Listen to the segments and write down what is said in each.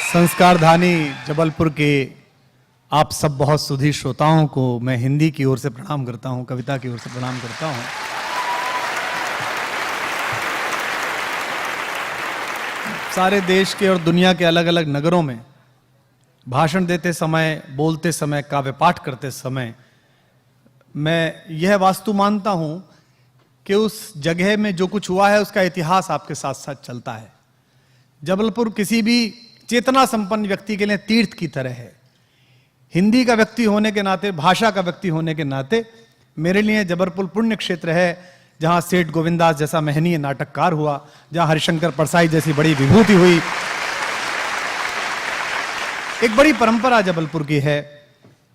संस्कारधानी जबलपुर के आप सब बहुत सुधी श्रोताओं को मैं हिंदी की ओर से प्रणाम करता हूं, कविता की ओर से प्रणाम करता हूं। सारे देश के और दुनिया के अलग अलग नगरों में भाषण देते समय, बोलते समय, काव्य पाठ करते समय मैं यह वास्तु मानता हूं कि उस जगह में जो कुछ हुआ है उसका इतिहास आपके साथ साथ चलता है। जबलपुर किसी भी चेतना संपन्न व्यक्ति के लिए तीर्थ की तरह है। हिंदी का व्यक्ति होने के नाते, भाषा का व्यक्ति होने के नाते मेरे लिए जबलपुर पुण्य क्षेत्र है, जहां सेठ गोविंदास जैसा महनीय नाटककार हुआ, जहां हरिशंकर परसाई जैसी बड़ी विभूति हुई। एक बड़ी परंपरा जबलपुर की है।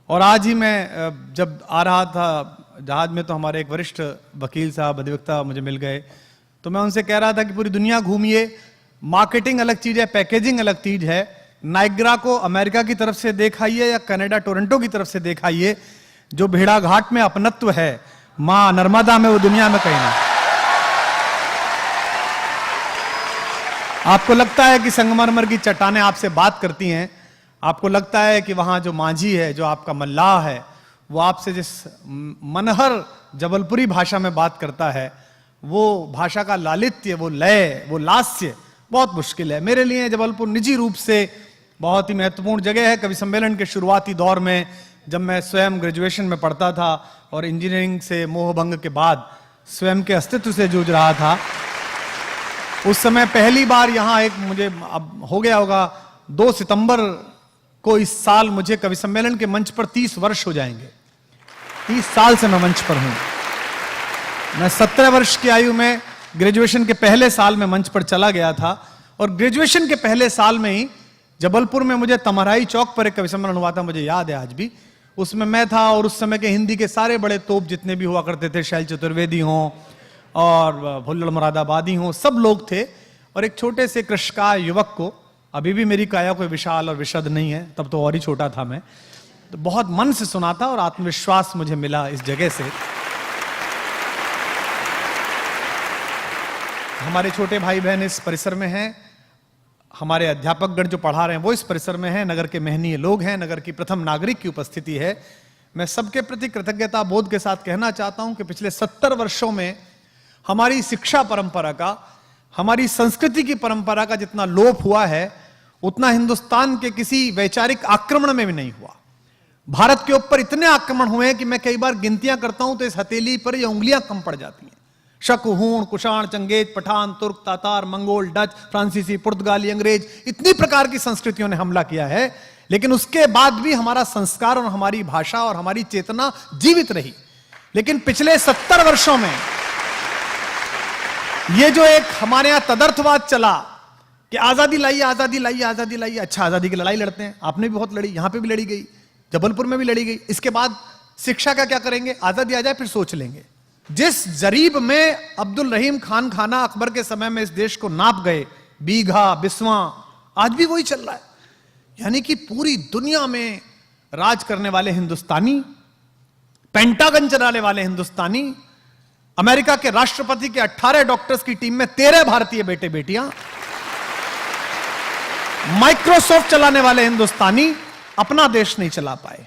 और आज ही मैं जब आ रहा था जहाज में तो हमारे एक वरिष्ठ वकील साहब, अधिवक्ता मुझे मिल गए, तो मैं उनसे कह रहा था कि पूरी दुनिया घूमिए, मार्केटिंग अलग चीज है, पैकेजिंग अलग चीज है। नाइग्रा को अमेरिका की तरफ से देखाइए या कनाडा टोरंटो की तरफ से देखाइए, जो भेड़ाघाट में अपनत्व है मां नर्मदा में, वो दुनिया में कहीं नहीं। आपको लगता है कि संगमरमर की चट्टानें आपसे बात करती हैं, आपको लगता है कि वहां जो माझी है, जो आपका मल्लाह है, वो आपसे जिस मनहर जबलपुरी भाषा में बात करता है, वो भाषा का लालित्य, वो लय, वो लास्य बहुत मुश्किल है। मेरे लिए जबलपुर निजी रूप से बहुत ही महत्वपूर्ण जगह है। कवि सम्मेलन के शुरुआती दौर में जब मैं स्वयं ग्रेजुएशन में पढ़ता था और इंजीनियरिंग से मोहभंग के बाद स्वयं के अस्तित्व से जूझ रहा था, उस समय पहली बार यहां एक, मुझे अब हो गया होगा 2 सितंबर को इस साल मुझे कवि सम्मेलन के मंच पर 30 वर्ष हो जाएंगे। 30 साल से मैं मंच पर हूं। मैं 17 वर्ष की आयु में ग्रेजुएशन के पहले साल में मंच पर चला गया था, और ग्रेजुएशन के पहले साल में ही जबलपुर में मुझे तमराई चौक पर एक कवि सम्मेलन हुआ था, मुझे याद है आज भी। उसमें मैं था और उस समय के हिंदी के सारे बड़े तोप जितने भी हुआ करते थे, शैल चतुर्वेदी हों और भुल्लड़ मुरादाबादी हों, सब लोग थे। और एक छोटे से कृषकाय युवक को, अभी भी मेरी काया कोई विशाल और विशद नहीं है, तब तो और ही छोटा था मैं, तो बहुत मन से सुना था और आत्मविश्वास मुझे मिला इस जगह से। हमारे छोटे भाई बहन इस परिसर में हैं, हमारे अध्यापकगण जो पढ़ा रहे हैं वो इस परिसर में हैं, नगर के महनीय लोग हैं, नगर की प्रथम नागरिक की उपस्थिति है। मैं सबके प्रति कृतज्ञता बोध के साथ कहना चाहता हूं कि पिछले 70 वर्षों में हमारी शिक्षा परंपरा का, हमारी संस्कृति की परंपरा का जितना लोप हुआ है, उतना हिंदुस्तान के किसी वैचारिक आक्रमण में भी नहीं हुआ। भारत के ऊपर इतने आक्रमण हुए हैं कि मैं कई बार गिनतियां करता हूं तो इस हथेली पर ये उंगलियां कम पड़ जाती हैं। शक, हूण, कुषाण, चंगेज, पठान, तुर्क, तातार, मंगोल, डच, फ्रांसीसी, पुर्तगाली, अंग्रेज, इतनी प्रकार की संस्कृतियों ने हमला किया है, लेकिन उसके बाद भी हमारा संस्कार और हमारी भाषा और हमारी चेतना जीवित रही। लेकिन पिछले 70 वर्षों में ये जो एक हमारे यहां तदर्थवाद चला कि आजादी लाइए, आजादी लाइए, आजादी लाइए, अच्छा आजादी की लड़ाई लड़ते हैं, आपने भी बहुत लड़ी, यहां पे भी लड़ी गई, जबलपुर में भी लड़ी गई। इसके बाद शिक्षा का क्या करेंगे, आजादी आ जाए फिर सोच लेंगे। जिस जरीब में अब्दुल रहीम खान खाना अकबर के समय में इस देश को नाप गए, बीघा, बिस्वा, आज भी वही चल रहा है। यानी कि पूरी दुनिया में राज करने वाले हिंदुस्तानी, पेंटागन चलाने वाले हिंदुस्तानी, अमेरिका के राष्ट्रपति के 18 डॉक्टर्स की टीम में 13 भारतीय बेटे बेटियां, माइक्रोसॉफ्ट चलाने वाले हिंदुस्तानी अपना देश नहीं चला पाए।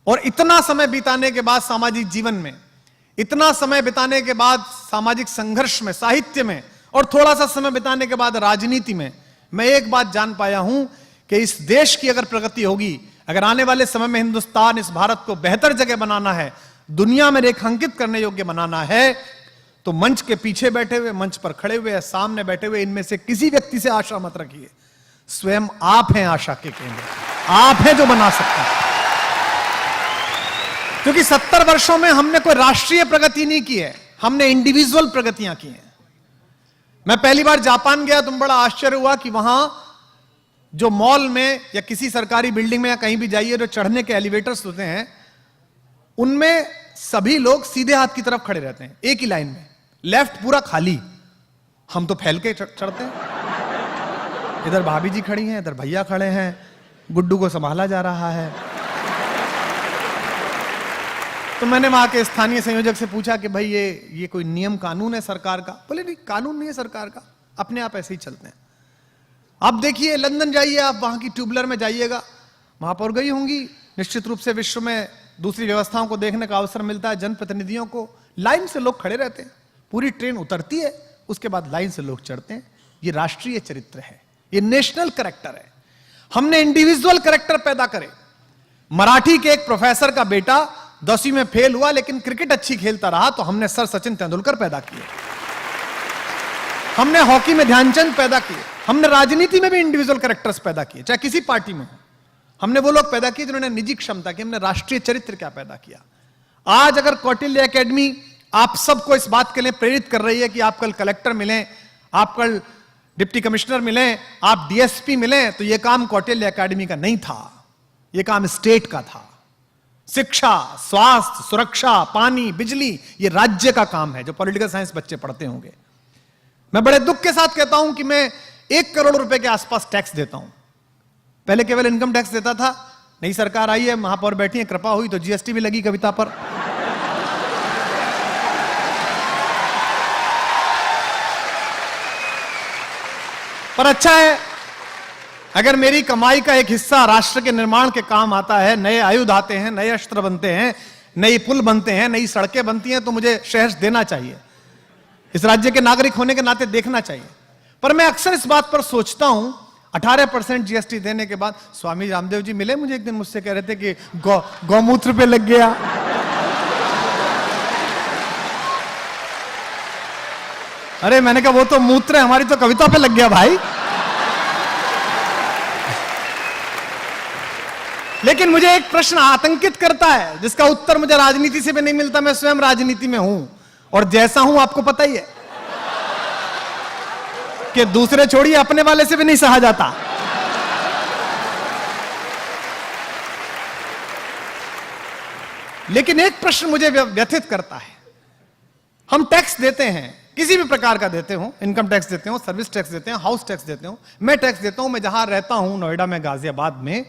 और इतना समय बिताने के बाद सामाजिक जीवन में, इतना समय बिताने के बाद सामाजिक संघर्ष में, साहित्य में, और थोड़ा सा समय बिताने के बाद राजनीति में, मैं एक बात जान पाया हूं कि इस देश की अगर प्रगति होगी, अगर आने वाले समय में हिंदुस्तान, इस भारत को बेहतर जगह बनाना है, दुनिया में रेखांकित करने योग्य बनाना है, तो मंच के पीछे बैठे हुए, मंच पर खड़े हुए या सामने बैठे हुए, इनमें से किसी व्यक्ति से आशा मत रखिए। स्वयं आप हैं आशा के केंद्र, आप हैं जो बना सकते हैं। क्योंकि 70 वर्षों में हमने कोई राष्ट्रीय प्रगति नहीं की है, हमने इंडिविजुअल प्रगतियां की हैं। मैं पहली बार जापान गया तो बड़ा आश्चर्य हुआ कि वहां जो मॉल में या किसी सरकारी बिल्डिंग में या कहीं भी जाइए, जो चढ़ने के एलिवेटर्स होते हैं, उनमें सभी लोग सीधे हाथ की तरफ खड़े रहते हैं, एक ही लाइन में, लेफ्ट पूरा खाली। हम तो फैल के चढ़ते हैं। इधर भाभी जी खड़ी हैं, इधर भैया खड़े हैं, गुड्डू को संभाला जा रहा है। तो मैंने वहां के स्थानीय संयोजक से पूछा कि भाई ये कोई नियम कानून है सरकार का? बोले नहीं, कानून नहीं है सरकार का, अपने आप ऐसे ही चलते हैं। आप देखिए, लंदन जाइए, आप वहां की ट्यूबलर में जाइएगा, महापौर गई होंगी, निश्चित रूप से विश्व में दूसरी व्यवस्थाओं को देखने का अवसर मिलता है जनप्रतिनिधियों को। लाइन से लोग खड़े रहते हैं, पूरी ट्रेन उतरती है, उसके बाद लाइन से लोग चढ़ते हैं। ये राष्ट्रीय चरित्र है, ये नेशनल कैरेक्टर है। हमने इंडिविजुअल कैरेक्टर पैदा करे। मराठी के एक प्रोफेसर का बेटा 10वीं में फेल हुआ, लेकिन क्रिकेट अच्छी खेलता रहा, तो हमने सर सचिन तेंदुलकर पैदा किए। हमने हॉकी में ध्यानचंद पैदा किए। हमने राजनीति में भी इंडिविजुअल कैरेक्टर्स पैदा किए, चाहे किसी पार्टी में हो। हमने वो लोग पैदा किए जिन्होंने निजी क्षमता की। हमने राष्ट्रीय चरित्र क्या पैदा किया। आज अगर कौटिल्य एकेडमी आप सबको इस बात के लिए प्रेरित कर रही है कि आप कल कलेक्टर मिलें, आप कल डिप्टी कमिश्नर मिलें, आप डीएसपी मिलें, तो यह काम कौटिल्य एकेडमी का नहीं था, यह काम स्टेट का था। शिक्षा, स्वास्थ्य, सुरक्षा, पानी, बिजली, यह राज्य का काम है, जो पॉलिटिकल साइंस बच्चे पढ़ते होंगे। मैं बड़े दुख के साथ कहता हूं कि मैं 1 करोड़ रुपए के आसपास टैक्स देता हूं। पहले केवल इनकम टैक्स देता था, नई सरकार आई है, महापौर बैठी है, कृपा हुई तो जीएसटी भी लगी कविता पर। पर अच्छा है, अगर मेरी कमाई का एक हिस्सा राष्ट्र के निर्माण के काम आता है, नए आयुध आते हैं, नए अस्त्र बनते हैं, नई पुल बनते हैं, नई सड़कें बनती हैं, तो मुझे शहर देना चाहिए। इस राज्य के नागरिक होने के नाते देखना चाहिए। पर मैं अक्सर इस बात पर सोचता हूं, 18% जीएसटी देने के बाद, स्वामी रामदेव जी मिले मुझे एक दिन, मुझसे कह रहे थे कि गौमूत्र पे लग गया। अरे मैंने कहा वो तो मूत्र है, हमारी तो कविता पे लग गया भाई। लेकिन मुझे एक प्रश्न आतंकित करता है, जिसका उत्तर मुझे राजनीति से भी नहीं मिलता। मैं स्वयं राजनीति में हूं, और जैसा हूं आपको पता ही है कि दूसरे छोड़िए, अपने वाले से भी नहीं सहा जाता। लेकिन एक प्रश्न मुझे व्यथित करता है। हम टैक्स देते हैं, किसी भी प्रकार का देते हो, इनकम टैक्स देते हो, सर्विस टैक्स देते हो, हाउस टैक्स देते हो, मैं टैक्स देता हूं। मैं जहां रहता हूं, नोएडा में, गाजियाबाद में,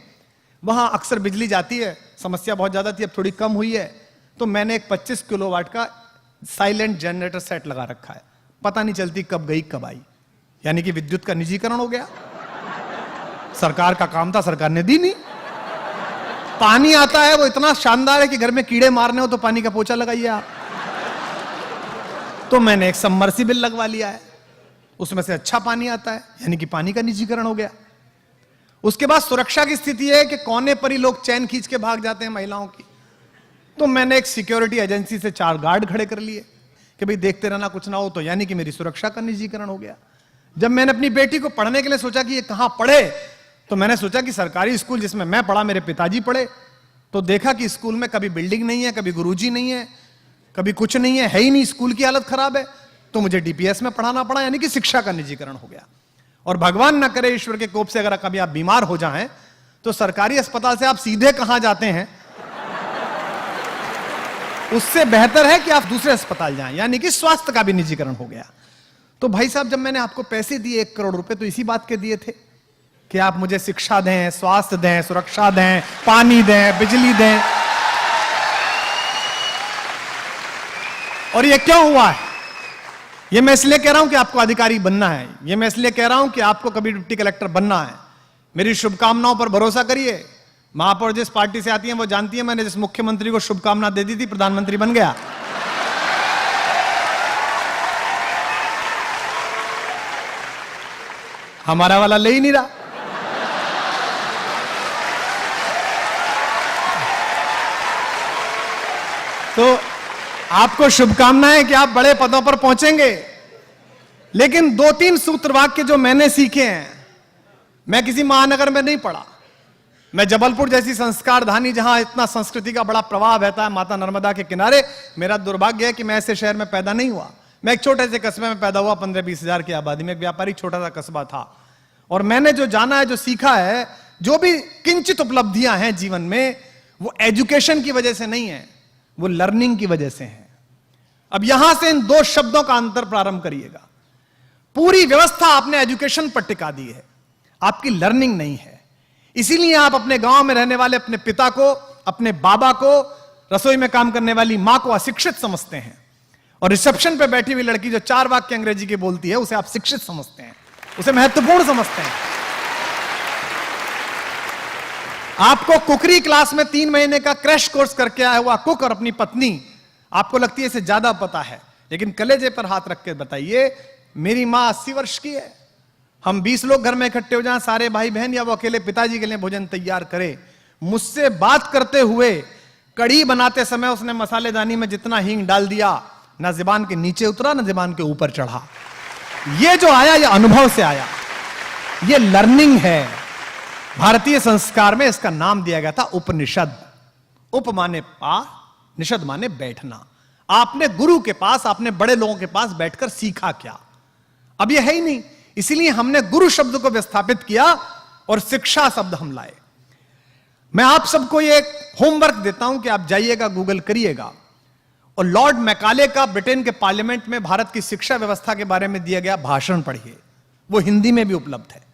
वहां अक्सर बिजली जाती है, समस्या बहुत ज्यादा थी, अब थोड़ी कम हुई है। तो मैंने एक 25 किलोवाट का साइलेंट जनरेटर सेट लगा रखा है, पता नहीं चलती कब गई कब आई। यानी कि विद्युत का निजीकरण हो गया। सरकार का काम था, सरकार ने दी नहीं। पानी आता है, वो इतना शानदार है कि घर में कीड़े मारने हो तो पानी का पोछा लगाइए आप। तो मैंने एक सबमर्सिबल लगवा लिया है, उसमें से अच्छा पानी आता है, यानी कि पानी का निजीकरण हो गया। उसके बाद सुरक्षा की स्थिति है कि कोने पर ही लोग चैन खींच के भाग जाते हैं महिलाओं की। तो मैंने एक सिक्योरिटी एजेंसी से 4 गार्ड खड़े कर लिए कि भाई देखते रहना, कुछ ना हो तो, यानी कि मेरी सुरक्षा का निजीकरण हो गया। जब मैंने अपनी बेटी को पढ़ने के लिए सोचा कि ये कहां पढ़े, तो मैंने सोचा कि सरकारी स्कूल जिसमें मैं पढ़ा, मेरे पिताजी पढ़े, तो देखा कि स्कूल में कभी बिल्डिंग नहीं है, कभी गुरुजी नहीं है, कभी कुछ नहीं है ही नहीं, स्कूल की हालत खराब है। तो मुझे डीपीएस में पढ़ाना पड़ा, यानी कि शिक्षा का निजीकरण हो गया। और भगवान ना करे, ईश्वर के कोप से अगर कभी आप बीमार हो जाएं, तो सरकारी अस्पताल से आप सीधे कहां जाते हैं, उससे बेहतर है कि आप दूसरे अस्पताल जाएं, यानी कि स्वास्थ्य का भी निजीकरण हो गया। तो भाई साहब, जब मैंने आपको पैसे दिए 1 करोड़ रुपए, तो इसी बात के दिए थे कि आप मुझे शिक्षा दें, स्वास्थ्य दें, सुरक्षा दें, पानी दें, बिजली दें। और ये क्यों हुआ है? ये मैं इसलिए कह रहा हूं कि आपको अधिकारी बनना है, ये मैं इसलिए कह रहा हूं कि आपको कभी डिप्टी कलेक्टर बनना है। मेरी शुभकामनाओं पर भरोसा करिए। महापौर जिस पार्टी से आती है वो जानती है, मैंने जिस मुख्यमंत्री को शुभकामना दे दी थी, प्रधानमंत्री बन गया। हमारा वाला ले ही नहीं रहा। तो आपको शुभकामनाएं कि आप बड़े पदों पर पहुंचेंगे। लेकिन 2-3 सूत्र वाक्य जो मैंने सीखे हैं, मैं किसी महानगर में नहीं पढ़ा। मैं जबलपुर जैसी संस्कार धानी, जहां इतना संस्कृति का बड़ा प्रवाह बहता है, माता नर्मदा के किनारे, मेरा दुर्भाग्य है कि मैं ऐसे शहर में पैदा नहीं हुआ। मैं एक छोटे से कस्बे में पैदा हुआ, 15-20 हजार की आबादी में, एक व्यापारिक छोटा सा कस्बा था। और मैंने जो जाना है, जो सीखा है, जो भी किंचित उपलब्धियां हैं जीवन में, वो एजुकेशन की वजह से नहीं है, वो लर्निंग की वजह से है। अब यहां से इन 2 शब्दों का अंतर प्रारंभ करिएगा। पूरी व्यवस्था आपने एजुकेशन पर टिका दी है, आपकी लर्निंग नहीं है। इसीलिए आप अपने गांव में रहने वाले अपने पिता को, अपने बाबा को, रसोई में काम करने वाली मां को अशिक्षित समझते हैं, और रिसेप्शन पे बैठी हुई लड़की जो 4 वाक्य अंग्रेजी के बोलती है, उसे आप शिक्षित समझते हैं, उसे महत्वपूर्ण समझते हैं। आपको कुकरी क्लास में 3 महीने का क्रैश कोर्स करके आया हुआ कुक और अपनी पत्नी, आपको लगती है इसे ज्यादा पता है, लेकिन कलेजे पर हाथ रख के बताइए, मेरी मां 80 वर्ष की है, हम 20 लोग घर में इकट्ठे हो जाएं, सारे भाई बहन या वो अकेले पिताजी के लिए भोजन तैयार करे, मुझसे बात करते हुए कढ़ी बनाते समय उसने मसालेदानी में जितना हींग डाल दिया, ना जुबान के नीचे उतरा ना जुबान के ऊपर चढ़ा। ये जो आया ये अनुभव से आया, ये लर्निंग है। भारतीय संस्कार में इसका नाम दिया गया था उपनिषद। उप माने पार, निषद माने बैठना। आपने गुरु के पास, आपने बड़े लोगों के पास बैठकर सीखा क्या? अब ये है ही नहीं, इसीलिए हमने गुरु शब्द को विस्थापित किया और शिक्षा शब्द हम लाए। मैं आप सबको ये होमवर्क देता हूं कि आप जाइएगा, गूगल करिएगा और लॉर्ड मैकाले का ब्रिटेन के पार्लियामेंट में भारत की शिक्षा व्यवस्था के बारे में दिया गया भाषण पढ़िए, वो हिंदी में भी उपलब्ध है।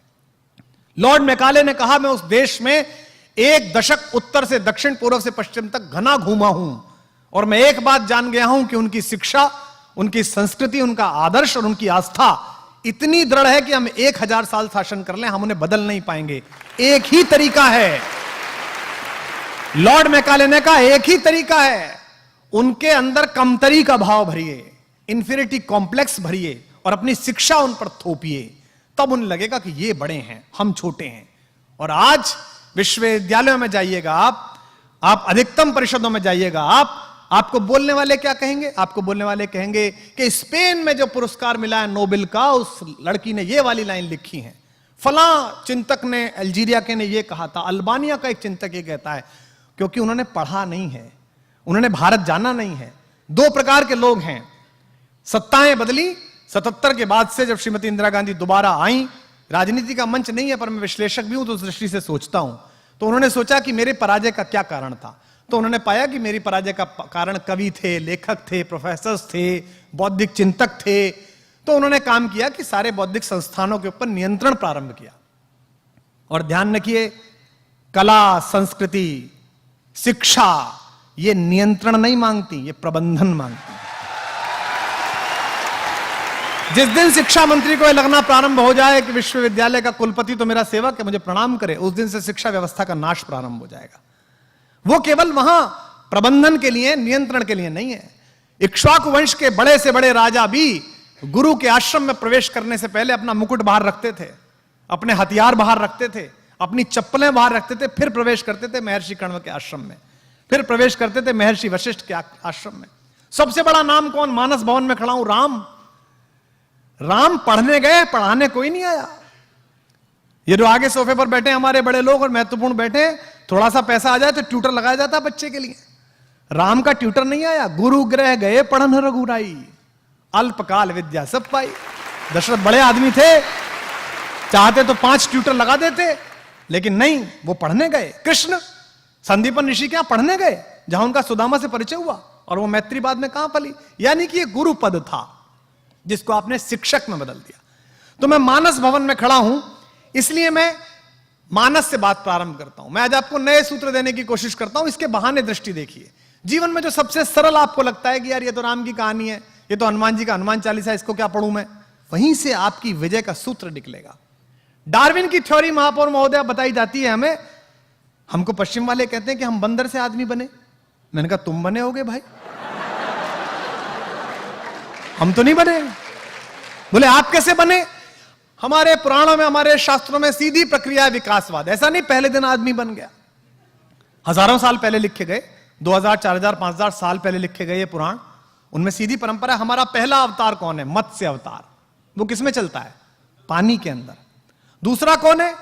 लॉर्ड मैकाले ने कहा, मैं उस देश में 1 दशक उत्तर से दक्षिण, पूर्व से पश्चिम तक घना घूमा हूं और मैं एक बात जान गया हूं कि उनकी शिक्षा, उनकी संस्कृति, उनका आदर्श और उनकी आस्था इतनी दृढ़ है कि हम 1000 साल शासन कर लें, हम उन्हें बदल नहीं पाएंगे। एक ही तरीका है, लॉर्ड मैकाले ने कहा एक ही तरीका है, उनके अंदर कमतरी का भाव भरिए, इंफीरियरिटी कॉम्प्लेक्स भरिए और अपनी शिक्षा उन पर थोपिए, तब उन्हें लगेगा कि ये बड़े हैं, हम छोटे हैं। और आज विश्वविद्यालयों में जाइएगा आप अधिकतम परिषदों में जाइएगा, आपको बोलने वाले क्या कहेंगे? आपको बोलने वाले कहेंगे कि स्पेन में जो पुरस्कार मिला है नोबेल का, उस लड़की ने ये वाली लाइन लिखी है, फलां चिंतक ने, अल्जीरिया के ने ये कहा था, अल्बानिया का एक चिंतक ये कहता है, क्योंकि उन्होंने पढ़ा नहीं है, उन्होंने भारत जाना नहीं है। 2 प्रकार के लोग हैं, सत्ताएं बदली 77 के बाद से, जब श्रीमती इंदिरा गांधी दोबारा आई, राजनीति का मंच नहीं है पर मैं विश्लेषक भी हूं तो उस दृष्टि से सोचता हूं, तो उन्होंने सोचा कि मेरे पराजय का क्या कारण था, तो उन्होंने पाया कि मेरी पराजय का कारण कवि थे, लेखक थे, प्रोफेसर्स थे, बौद्धिक चिंतक थे। तो उन्होंने काम किया कि सारे बौद्धिक संस्थानों के ऊपर नियंत्रण प्रारंभ किया। और ध्यान रखिए, कला, संस्कृति, शिक्षा ये नियंत्रण नहीं मांगती, ये प्रबंधन मांगती। जिस दिन शिक्षा मंत्री को लगना प्रारंभ हो जाए कि विश्वविद्यालय का कुलपति तो मेरा सेवक है, मुझे प्रणाम करे, उस दिन से शिक्षा व्यवस्था का नाश प्रारंभ हो जाएगा। वो केवल वहां प्रबंधन के लिए, नियंत्रण के लिए नहीं है। इक्ष्वाकु वंश के बड़े से बड़े राजा भी गुरु के आश्रम में प्रवेश करने से पहले अपना मुकुट बाहर रखते थे, अपने हथियार बाहर रखते थे, अपनी चप्पलें बाहर रखते थे, फिर प्रवेश करते थे महर्षि कण्व के आश्रम में, फिर प्रवेश करते थे महर्षि वशिष्ठ के आश्रम में। सबसे बड़ा नाम कौन? मानस भवन में खड़ा हूं, राम। राम पढ़ने गए, पढ़ाने कोई नहीं आया। ये जो आगे सोफे पर बैठे हमारे बड़े लोग और महत्वपूर्ण बैठे, थोड़ा सा पैसा आ जाए तो ट्यूटर लगाया जाता बच्चे के लिए। राम का ट्यूटर नहीं आया, गुरु गृह गए पढ़न रघुराई, अल्पकाल विद्या सब पाई। दशरथ बड़े आदमी थे, चाहते तो 5 ट्यूटर लगा देते, लेकिन नहीं, वो पढ़ने गए। कृष्ण संदीपन ऋषि क्या पढ़ने गए, जहां उनका सुदामा से परिचय हुआ, और वो मैत्री बाद में कहां पली। यानी कि ये गुरु पद था जिसको आपने शिक्षक में बदल दिया। तो मैं मानस भवन में खड़ा हूं, इसलिए मैं मानस से बात प्रारंभ करता हूं। मैं आज आपको नए सूत्र देने की कोशिश करता हूं, इसके बहाने दृष्टि देखिए। जीवन में जो सबसे सरल आपको लगता है कि यार ये तो राम की कहानी है, ये तो हनुमान जी का हनुमान चालीसा, इसको क्या पढ़ूं मैं, वहीं से आपकी विजय का सूत्र निकलेगा। डार्विन की थ्योरी महापौर महोदया बताई जाती है हमें। हमको पश्चिम वाले कहते हैं कि हम बंदर से आदमी बने। मैंने कहा तुम बने होगे भाई, हम तो नहीं बने। बोले आप कैसे बने? हमारे पुराणों में, हमारे शास्त्रों में सीधी प्रक्रिया है विकासवाद। ऐसा नहीं पहले दिन आदमी बन गया, हजारों साल पहले लिखे गए, 2000, 4000, 5000 साल पहले लिखे गए ये पुराण, उनमें सीधी परंपरा। हमारा पहला अवतार कौन है? मत्स्य अवतार। वो किसमें चलता है? पानी के अंदर। दूसरा कौन है?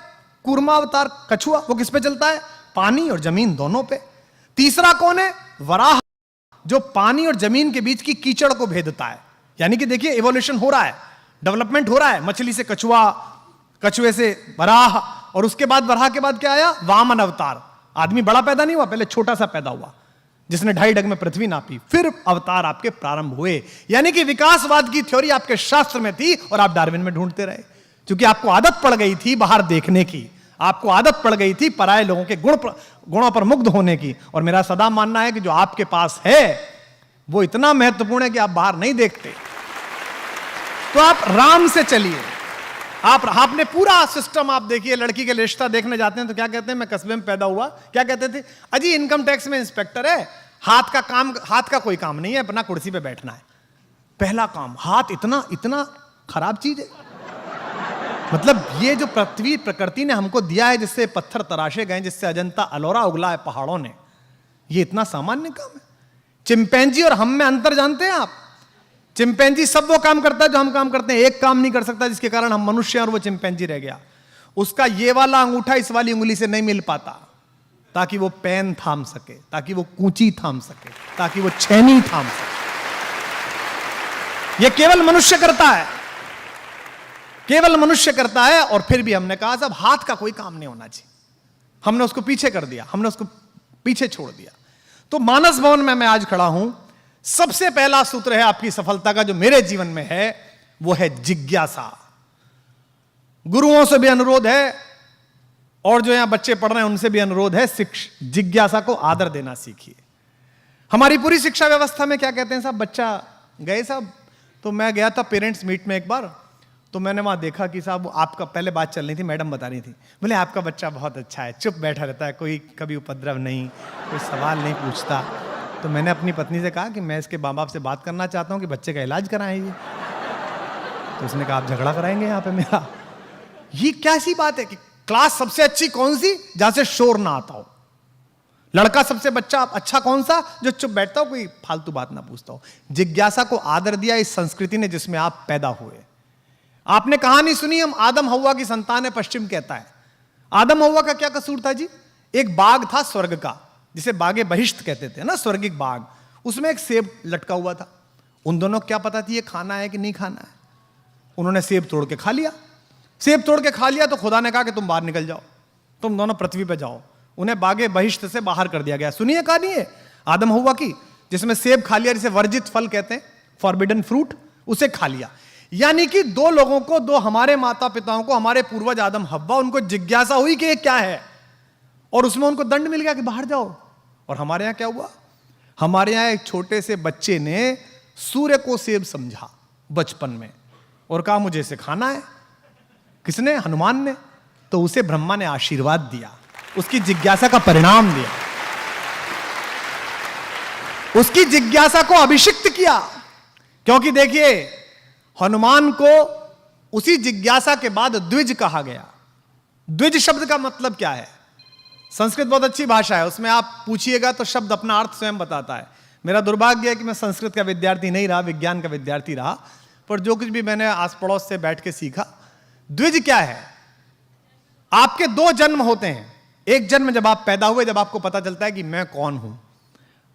कूर्मा अवतार, कछुआ। वो किस पे चलता है? पानी और जमीन दोनों पे। तीसरा कौन है? वराह, जो पानी और जमीन के बीच की कीचड़ को भेदता है। यानी कि देखिए इवोल्यूशन हो रहा है, डेवलपमेंट हो रहा है। मछली से कछुआ, कछुए से वराह, और उसके बाद वराह के बाद क्या आया? वामन अवतार। आदमी बड़ा पैदा नहीं हुआ, पहले छोटा सा पैदा हुआ जिसने 2.5 डग में पृथ्वी नापी, फिर अवतार आपके प्रारंभ हुए। यानी कि विकासवाद की थ्योरी आपके शास्त्र में थी और आप डार्विन में ढूंढते रहे, क्योंकि आपको आदत पड़ गई थी बाहर देखने की, आपको आदत पड़ गई थी पराये लोगों के गुणों पर मुग्ध होने की। और मेरा सदा मानना है कि जो आपके पास है वो इतना महत्वपूर्ण है कि आप बाहर नहीं देखते। तो आप राम से चलिए, आपने पूरा सिस्टम आप देखिए, लड़की के रिश्ता देखने जाते हैं तो क्या कहते हैं, मैं कस्बे में पैदा हुआ, क्या कहते थे, अजी इनकम टैक्स में इंस्पेक्टर है, हाथ का कोई काम नहीं है, अपना कुर्सी पे बैठना है। पहला काम, हाथ इतना इतना खराब चीज है। मतलब ये जो पृथ्वी प्रकृति ने हमको दिया है, जिससे पत्थर तराशे गए, जिससे अजंता अलोरा उगला है पहाड़ों ने, ये इतना सामान्य काम है। चिंपैंजी और हम में अंतर जानते हैं आप? चिंपैंजी सब वो काम करता है जो हम काम करते हैं, एक काम नहीं कर सकता, जिसके कारण हम मनुष्य और वो चिंपैंजी रह गया। उसका ये वाला अंगूठा इस वाली उंगली से नहीं मिल पाता, ताकि वो पेन थाम सके, ताकि वो कूंची थाम सके, ताकि वो छेनी थाम सके। ये केवल मनुष्य करता है, केवल मनुष्य करता है। और फिर भी हमने कहा साहब हाथ का कोई काम नहीं होना चाहिए, हमने उसको पीछे कर दिया, हमने उसको पीछे छोड़ दिया। तो मानस भवन में मैं आज खड़ा हूं, सबसे पहला सूत्र है आपकी सफलता का जो मेरे जीवन में है, वो है जिज्ञासा। गुरुओं से भी अनुरोध है और जो यहां बच्चे पढ़ रहे हैं उनसे भी अनुरोध है, जिज्ञासा को आदर देना सीखिए। हमारी पूरी शिक्षा व्यवस्था में क्या कहते हैं साहब, बच्चा गए साहब, तो मैं गया था पेरेंट्स मीट में एक बार, तो मैंने वहां देखा कि साहब आपका, पहले बात चल रही थी, मैडम बता रही थी, बोले आपका बच्चा बहुत अच्छा है, चुप बैठा रहता है, कोई कभी उपद्रव नहीं, कोई सवाल नहीं पूछता। तो मैंने अपनी पत्नी से कहा कि मैं इसके माँ बाप से बात करना चाहता हूँ कि बच्चे का इलाज कराएंगे। तो उसने कहा आप झगड़ा कराएंगे यहाँ पे मेरा। ये कैसी बात है कि क्लास सबसे अच्छी कौन सी, जहां से शोर ना आता हो। लड़का सबसे बच्चा अच्छा कौन सा, जो चुप बैठता हो, कोई फालतू बात ना पूछता हो। जिज्ञासा को आदर दिया इस संस्कृति ने जिसमें आप पैदा हुए। आपने कहानी सुनी, हम आदम हव्वा की संतान है, पश्चिम कहता है। आदम हव्वा का क्या कसूर था जी? एक बाग था स्वर्ग का, जिसे बागे बहिष्ठ कहते थे ना, स्वर्गिक बाग, उसमें एक सेब लटका हुआ था। उन दोनों को क्या पता थी ये खाना है कि नहीं खाना है? उन्होंने सेब तोड़ के खा लिया। सेब तोड़ के खा लिया तो खुदा ने कहा कि तुम बाहर निकल जाओ, तुम दोनों पृथ्वी पे जाओ। उन्हें बागे बहिष्ठ से बाहर कर दिया गया। सुनिए कहानी है आदम हव्वा की, जिसमें सेब खा लिया, जिसे वर्जित फल कहते हैं, फॉरबिडन फ्रूट, उसे खा लिया। यानी कि दो लोगों को, दो हमारे माता पिताओं को, हमारे पूर्वज आदम हव्वा, उनको जिज्ञासा हुई कि ये क्या है, और उसमें उनको दंड मिल गया कि बाहर जाओ। और हमारे यहां क्या हुआ? हमारे यहां एक छोटे से बच्चे ने सूर्य को सेब समझा बचपन में और कहा मुझे इसे खाना है। किसने? हनुमान ने। तो उसे ब्रह्मा ने आशीर्वाद दिया, उसकी जिज्ञासा का परिणाम दिया, उसकी जिज्ञासा को अभिषिक्त किया। क्योंकि देखिए हनुमान को उसी जिज्ञासा के बाद द्विज कहा गया। द्विज शब्द का मतलब क्या है? संस्कृत बहुत अच्छी भाषा है, उसमें आप पूछिएगा तो शब्द अपना अर्थ स्वयं बताता है। मेरा दुर्भाग्य है कि मैं संस्कृत का विद्यार्थी नहीं रहा, विज्ञान का विद्यार्थी रहा, पर जो कुछ भी मैंने आस पड़ोस से बैठ के सीखा। द्विज क्या है? आपके दो जन्म होते हैं। एक जन्म जब आप पैदा हुए, जब आपको पता चलता है कि मैं कौन हूं।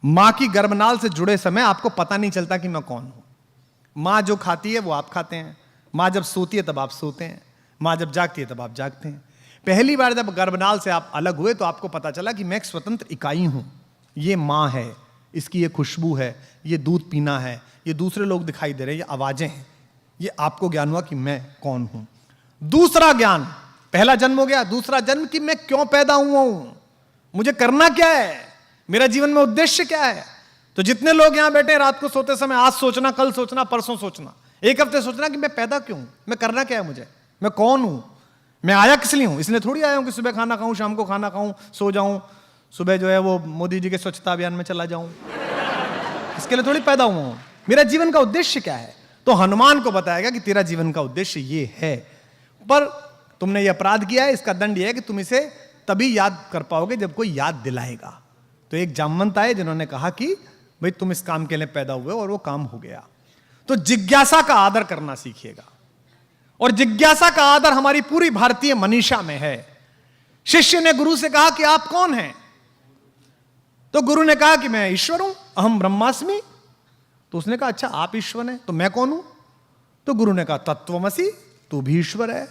मां की गर्भनाल से जुड़े समय आपको पता नहीं चलता कि मैं कौन हूं। मां जो खाती है वो आप खाते हैं, मां जब सोती है तब आप सोते हैं, मां जब जागती है तब आप जागते हैं। पहली बार जब गर्भनाल से आप अलग हुए तो आपको पता चला कि मैं एक स्वतंत्र इकाई हूं। ये मां है, इसकी ये खुशबू है, ये दूध पीना है, ये दूसरे लोग दिखाई दे रहे हैं, ये आवाजें हैं। ये आपको ज्ञान हुआ कि मैं कौन हूं। दूसरा ज्ञान, पहला जन्म हो गया, दूसरा जन्म कि मैं क्यों पैदा हुआ हूं, मुझे करना क्या है, मेरा जीवन में उद्देश्य क्या है। तो जितने लोग यहां बैठे हैं रात को सोते समय, आज सोचना, कल सोचना, परसों सोचना, एक हफ्ते सोचना कि मैं पैदा क्यों हूं, मैं करना क्या है, मुझे, मैं कौन हूं, मैं आया किस लिए हूं। इसलिए थोड़ी आया हूं कि सुबह खाना खाऊं, शाम को खाना खाऊं, सो जाऊं, सुबह जो है वो मोदी जी के स्वच्छता अभियान में चला जाऊं। इसके लिए थोड़ी पैदा हुआ हूं। मेरा जीवन का उद्देश्य क्या है? तो हनुमान को बताया गया कि तेरा जीवन का उद्देश्य ये है, पर तुमने ये अपराध किया है, इसका दंड ये है कि तुम इसे तभी याद कर पाओगे जब कोई याद दिलाएगा। तो एक जामवंत आए जिन्होंने कहा कि भाई तुम इस काम के लिए पैदा हुए, और वो काम हो गया। तो जिज्ञासा का आदर करना सीखिएगा, और जिज्ञासा का आदर हमारी पूरी भारतीय मनीषा में है। शिष्य ने गुरु से कहा कि आप कौन हैं? तो गुरु ने कहा कि मैं ईश्वर हूं, अहम ब्रह्मास्मि। तो उसने कहा अच्छा आप ईश्वर हैं, तो मैं कौन हूं? तो गुरु ने कहा तत्वमसि, तू भी ईश्वर है।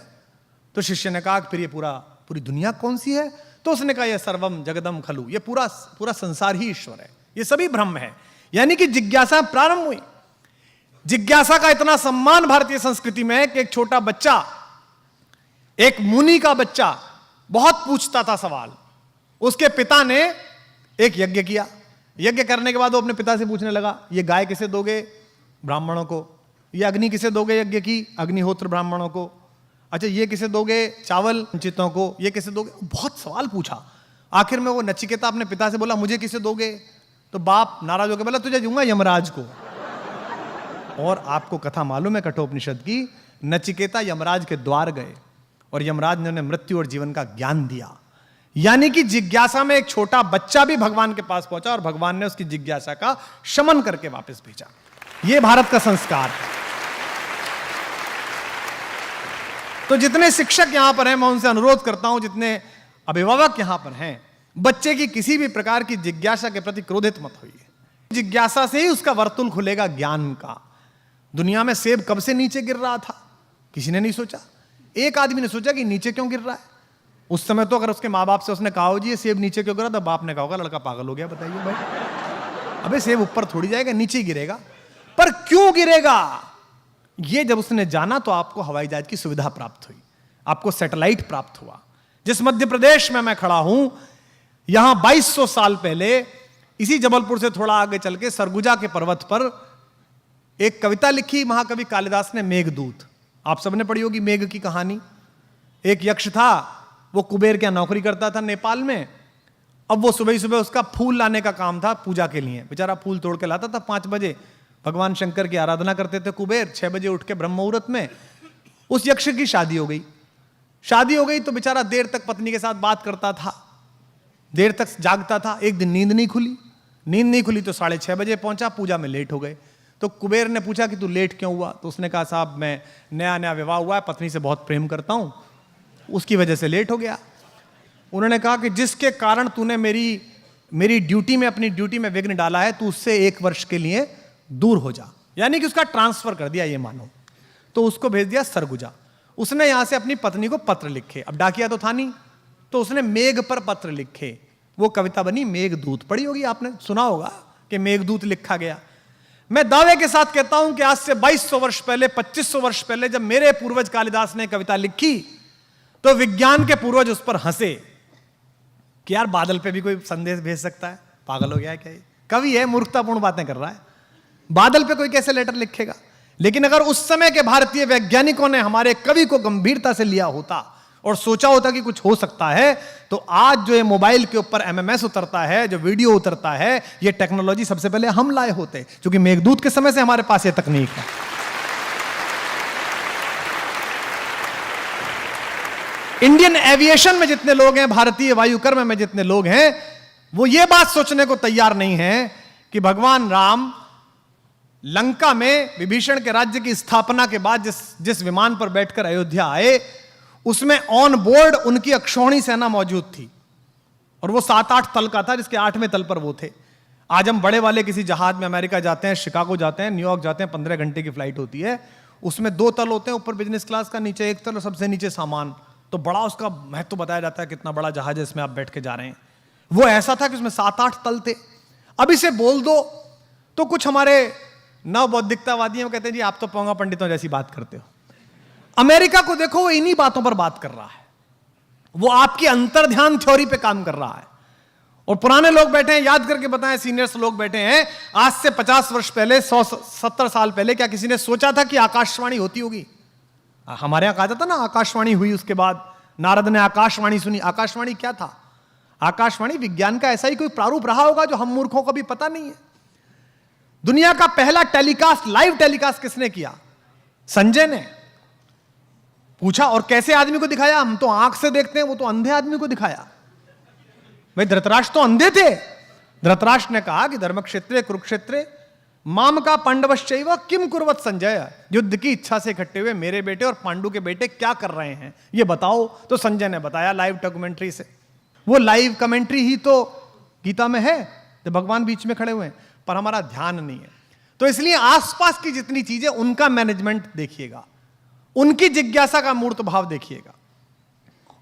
तो शिष्य ने कहा फिर ये पूरी दुनिया कौन सी है? तो उसने कहा यह सर्वम जगदम खलु, ये पूरा संसार ही ईश्वर है, ये सभी ब्रह्म है। यानी कि जिज्ञासा प्रारंभ हुई। जिज्ञासा का इतना सम्मान भारतीय संस्कृति में है कि एक छोटा बच्चा, एक मुनि का बच्चा, बहुत पूछता था सवाल। उसके पिता ने एक यज्ञ किया। यज्ञ करने के बाद वो अपने पिता से पूछने लगा, ये गाय किसे दोगे? ब्राह्मणों को। ये अग्नि किसे दोगे? यज्ञ की, अग्निहोत्र ब्राह्मणों को। अच्छा ये किसे दोगे चावल वंचितों को, ये किसे दोगे, बहुत सवाल पूछा। आखिर में वो नचिकेता अपने पिता से बोला मुझे किसे दोगे, तो बाप नाराज होकर बोला तुझे दूंगा यमराज को। और आपको कथा मालूम है कठोपनिषद की, नचिकेता यमराज के द्वार गए और यमराज ने उन्हें मृत्यु और जीवन का ज्ञान दिया। यानी कि जिज्ञासा में एक छोटा बच्चा भी भगवान के पास पहुंचा और भगवान ने उसकी जिज्ञासा का शमन करके वापस भेजा। यह भारत का संस्कार है। तो जितने शिक्षक यहां पर हैं मैं उनसे अनुरोध करता हूं, जितने अभिभावक यहां पर हैं, बच्चे की किसी भी प्रकार की जिज्ञासा के प्रति क्रोधित मत होइए। जिज्ञासा से ही उसका वर्तुल खुलेगा ज्ञान का। दुनिया में सेब कब से नीचे गिर रहा था, किसी ने नहीं सोचा। एक आदमी ने सोचा कि नीचे क्यों गिर रहा है। उस समय तो अगर उसके माँ बाप से उसने कहा हो जी ये सेब नीचे क्यों गिरा, तो बाप ने कहा होगा लड़का पागल हो गया, बताइए भाई, अबे सेब ऊपर थोड़ी जाएगा, नीचे गिरेगा। पर क्यों गिरेगा ये जब उसने जाना तो आपको हवाई जहाज की सुविधा प्राप्त हुई, आपको सैटेलाइट प्राप्त हुआ। जिस मध्य प्रदेश में मैं खड़ा हूं, यहां 2200 साल पहले इसी जबलपुर से थोड़ा आगे चल के सरगुजा के पर्वत पर एक कविता लिखी महाकवि कालिदास ने, मेघदूत। आप सबने पढ़ी होगी मेघ की कहानी। एक यक्ष था, वो कुबेर क्या नौकरी करता था नेपाल में। अब वो सुबह सुबह उसका फूल लाने का काम था पूजा के लिए, बेचारा फूल तोड़ के लाता था 5 बजे। भगवान शंकर की आराधना करते थे कुबेर, 6 बजे उठ के ब्रह्म मुहूर्त में। उस यक्ष की शादी हो गई। शादी हो गई तो बेचारा देर तक पत्नी के साथ बात करता था, देर तक जागता था। एक दिन नींद नहीं खुली तो 6:30 बजे पहुंचा, पूजा में लेट हो गए। तो कुबेर ने पूछा कि तू लेट क्यों हुआ, तो उसने कहा साहब मैं नया विवाह हुआ है, पत्नी से बहुत प्रेम करता हूं, उसकी वजह से लेट हो गया। उन्होंने कहा कि जिसके कारण तूने मेरी ड्यूटी में, अपनी ड्यूटी में विघ्न डाला है, तू उससे 1 वर्ष के लिए दूर हो जा। यानी कि उसका ट्रांसफर कर दिया, ये मानो। तो उसको भेज दिया सरगुजा। उसने यहां से अपनी पत्नी को पत्र लिखे। अब डाकिया तो था नहीं, तो उसने मेघ पर पत्र लिखे। वो कविता बनी मेघदूत। पढ़ी होगी आपने, सुना होगा कि मेघदूत लिखा गया। मैं दावे के साथ कहता हूं कि आज से 2200 वर्ष पहले, 2500 वर्ष पहले जब मेरे पूर्वज कालिदास ने कविता लिखी, तो विज्ञान के पूर्वज उस पर हंसे कि यार बादल पे भी कोई संदेश भेज सकता है, पागल हो गया है क्या ये, कवि है, मूर्खतापूर्ण बातें कर रहा है, बादल पे कोई कैसे लेटर लिखेगा। लेकिन अगर उस समय के भारतीय वैज्ञानिकों ने हमारे कवि को गंभीरता से लिया होता और सोचा होता कि कुछ हो सकता है, तो आज जो ये मोबाइल के ऊपर MMS उतरता है, जो वीडियो उतरता है, ये टेक्नोलॉजी सबसे पहले हम लाए होते, क्योंकि मेघदूत के समय से हमारे पास ये तकनीक है। इंडियन एविएशन में जितने लोग हैं, भारतीय वायुकर्म में जितने लोग हैं, वो ये बात सोचने को तैयार नहीं है कि भगवान राम लंका में विभीषण के राज्य की स्थापना के बाद जिस विमान पर बैठकर अयोध्या आए, उसमें ऑन बोर्ड उनकी अक्षौहिणी सेना मौजूद थी और वो 7-8 तल का था, जिसके 8वें तल पर वो थे। आज हम बड़े वाले किसी जहाज में अमेरिका जाते हैं, शिकागो जाते हैं, न्यूयॉर्क जाते हैं, 15 घंटे की फ्लाइट होती है, उसमें 2 तल होते हैं, ऊपर बिजनेस क्लास का, नीचे 1 तल और सबसे नीचे सामान। तो बड़ा उसका महत्व बताया जाता है, कितना बड़ा जहाज है, इसमें आप बैठ के जा रहे हैं। वो ऐसा था कि उसमें 7-8 तल थे। अब इसे बोल दो तो कुछ हमारे नव बौद्धिकतावादी हैं, कहते हैं जी आप तो पोंगा पंडितों जैसी बात करते हो। अमेरिका को देखो, वो इन्हीं बातों पर बात कर रहा है, वो आपकी अंतर्ध्यान थ्योरी पे काम कर रहा है। और पुराने लोग बैठे हैं, याद करके बताएं, सीनियर्स लोग बैठे हैं, आज से 50 वर्ष पहले, 170 साल पहले क्या किसी ने सोचा था कि आकाशवाणी होती होगी? हमारे यहां कहा जाता ना आकाशवाणी हुई, उसके बाद नारद ने आकाशवाणी सुनी। आकाशवाणी क्या था? आकाशवाणी विज्ञान का ऐसा ही कोई प्रारूप रहा होगा जो हम मूर्खों को भी पता नहीं है। दुनिया का पहला टेलीकास्ट, लाइव टेलीकास्ट किसने किया? संजय ने। पूछा और कैसे आदमी को दिखाया? हम तो आंख से देखते हैं, वो तो अंधे आदमी को दिखाया। भाई धृतराष्ट्र तो अंधे थे। धृतराष्ट्र ने कहा कि धर्मक्षेत्रे कुरुक्षेत्रे माम का पांडवश्चैव किम कुर्वत संजय, युद्ध की इच्छा से इकट्ठे हुए मेरे बेटे और पांडु के बेटे क्या कर रहे हैं ये बताओ। तो संजय ने बताया लाइव डॉक्यूमेंट्री से। वो लाइव कमेंट्री ही तो गीता में है, जब भगवान बीच में खड़े हुए हैं, पर हमारा ध्यान नहीं है। तो इसलिए आसपास की जितनी चीजें, उनका मैनेजमेंट देखिएगा, उनकी जिज्ञासा का मूर्त भाव देखिएगा।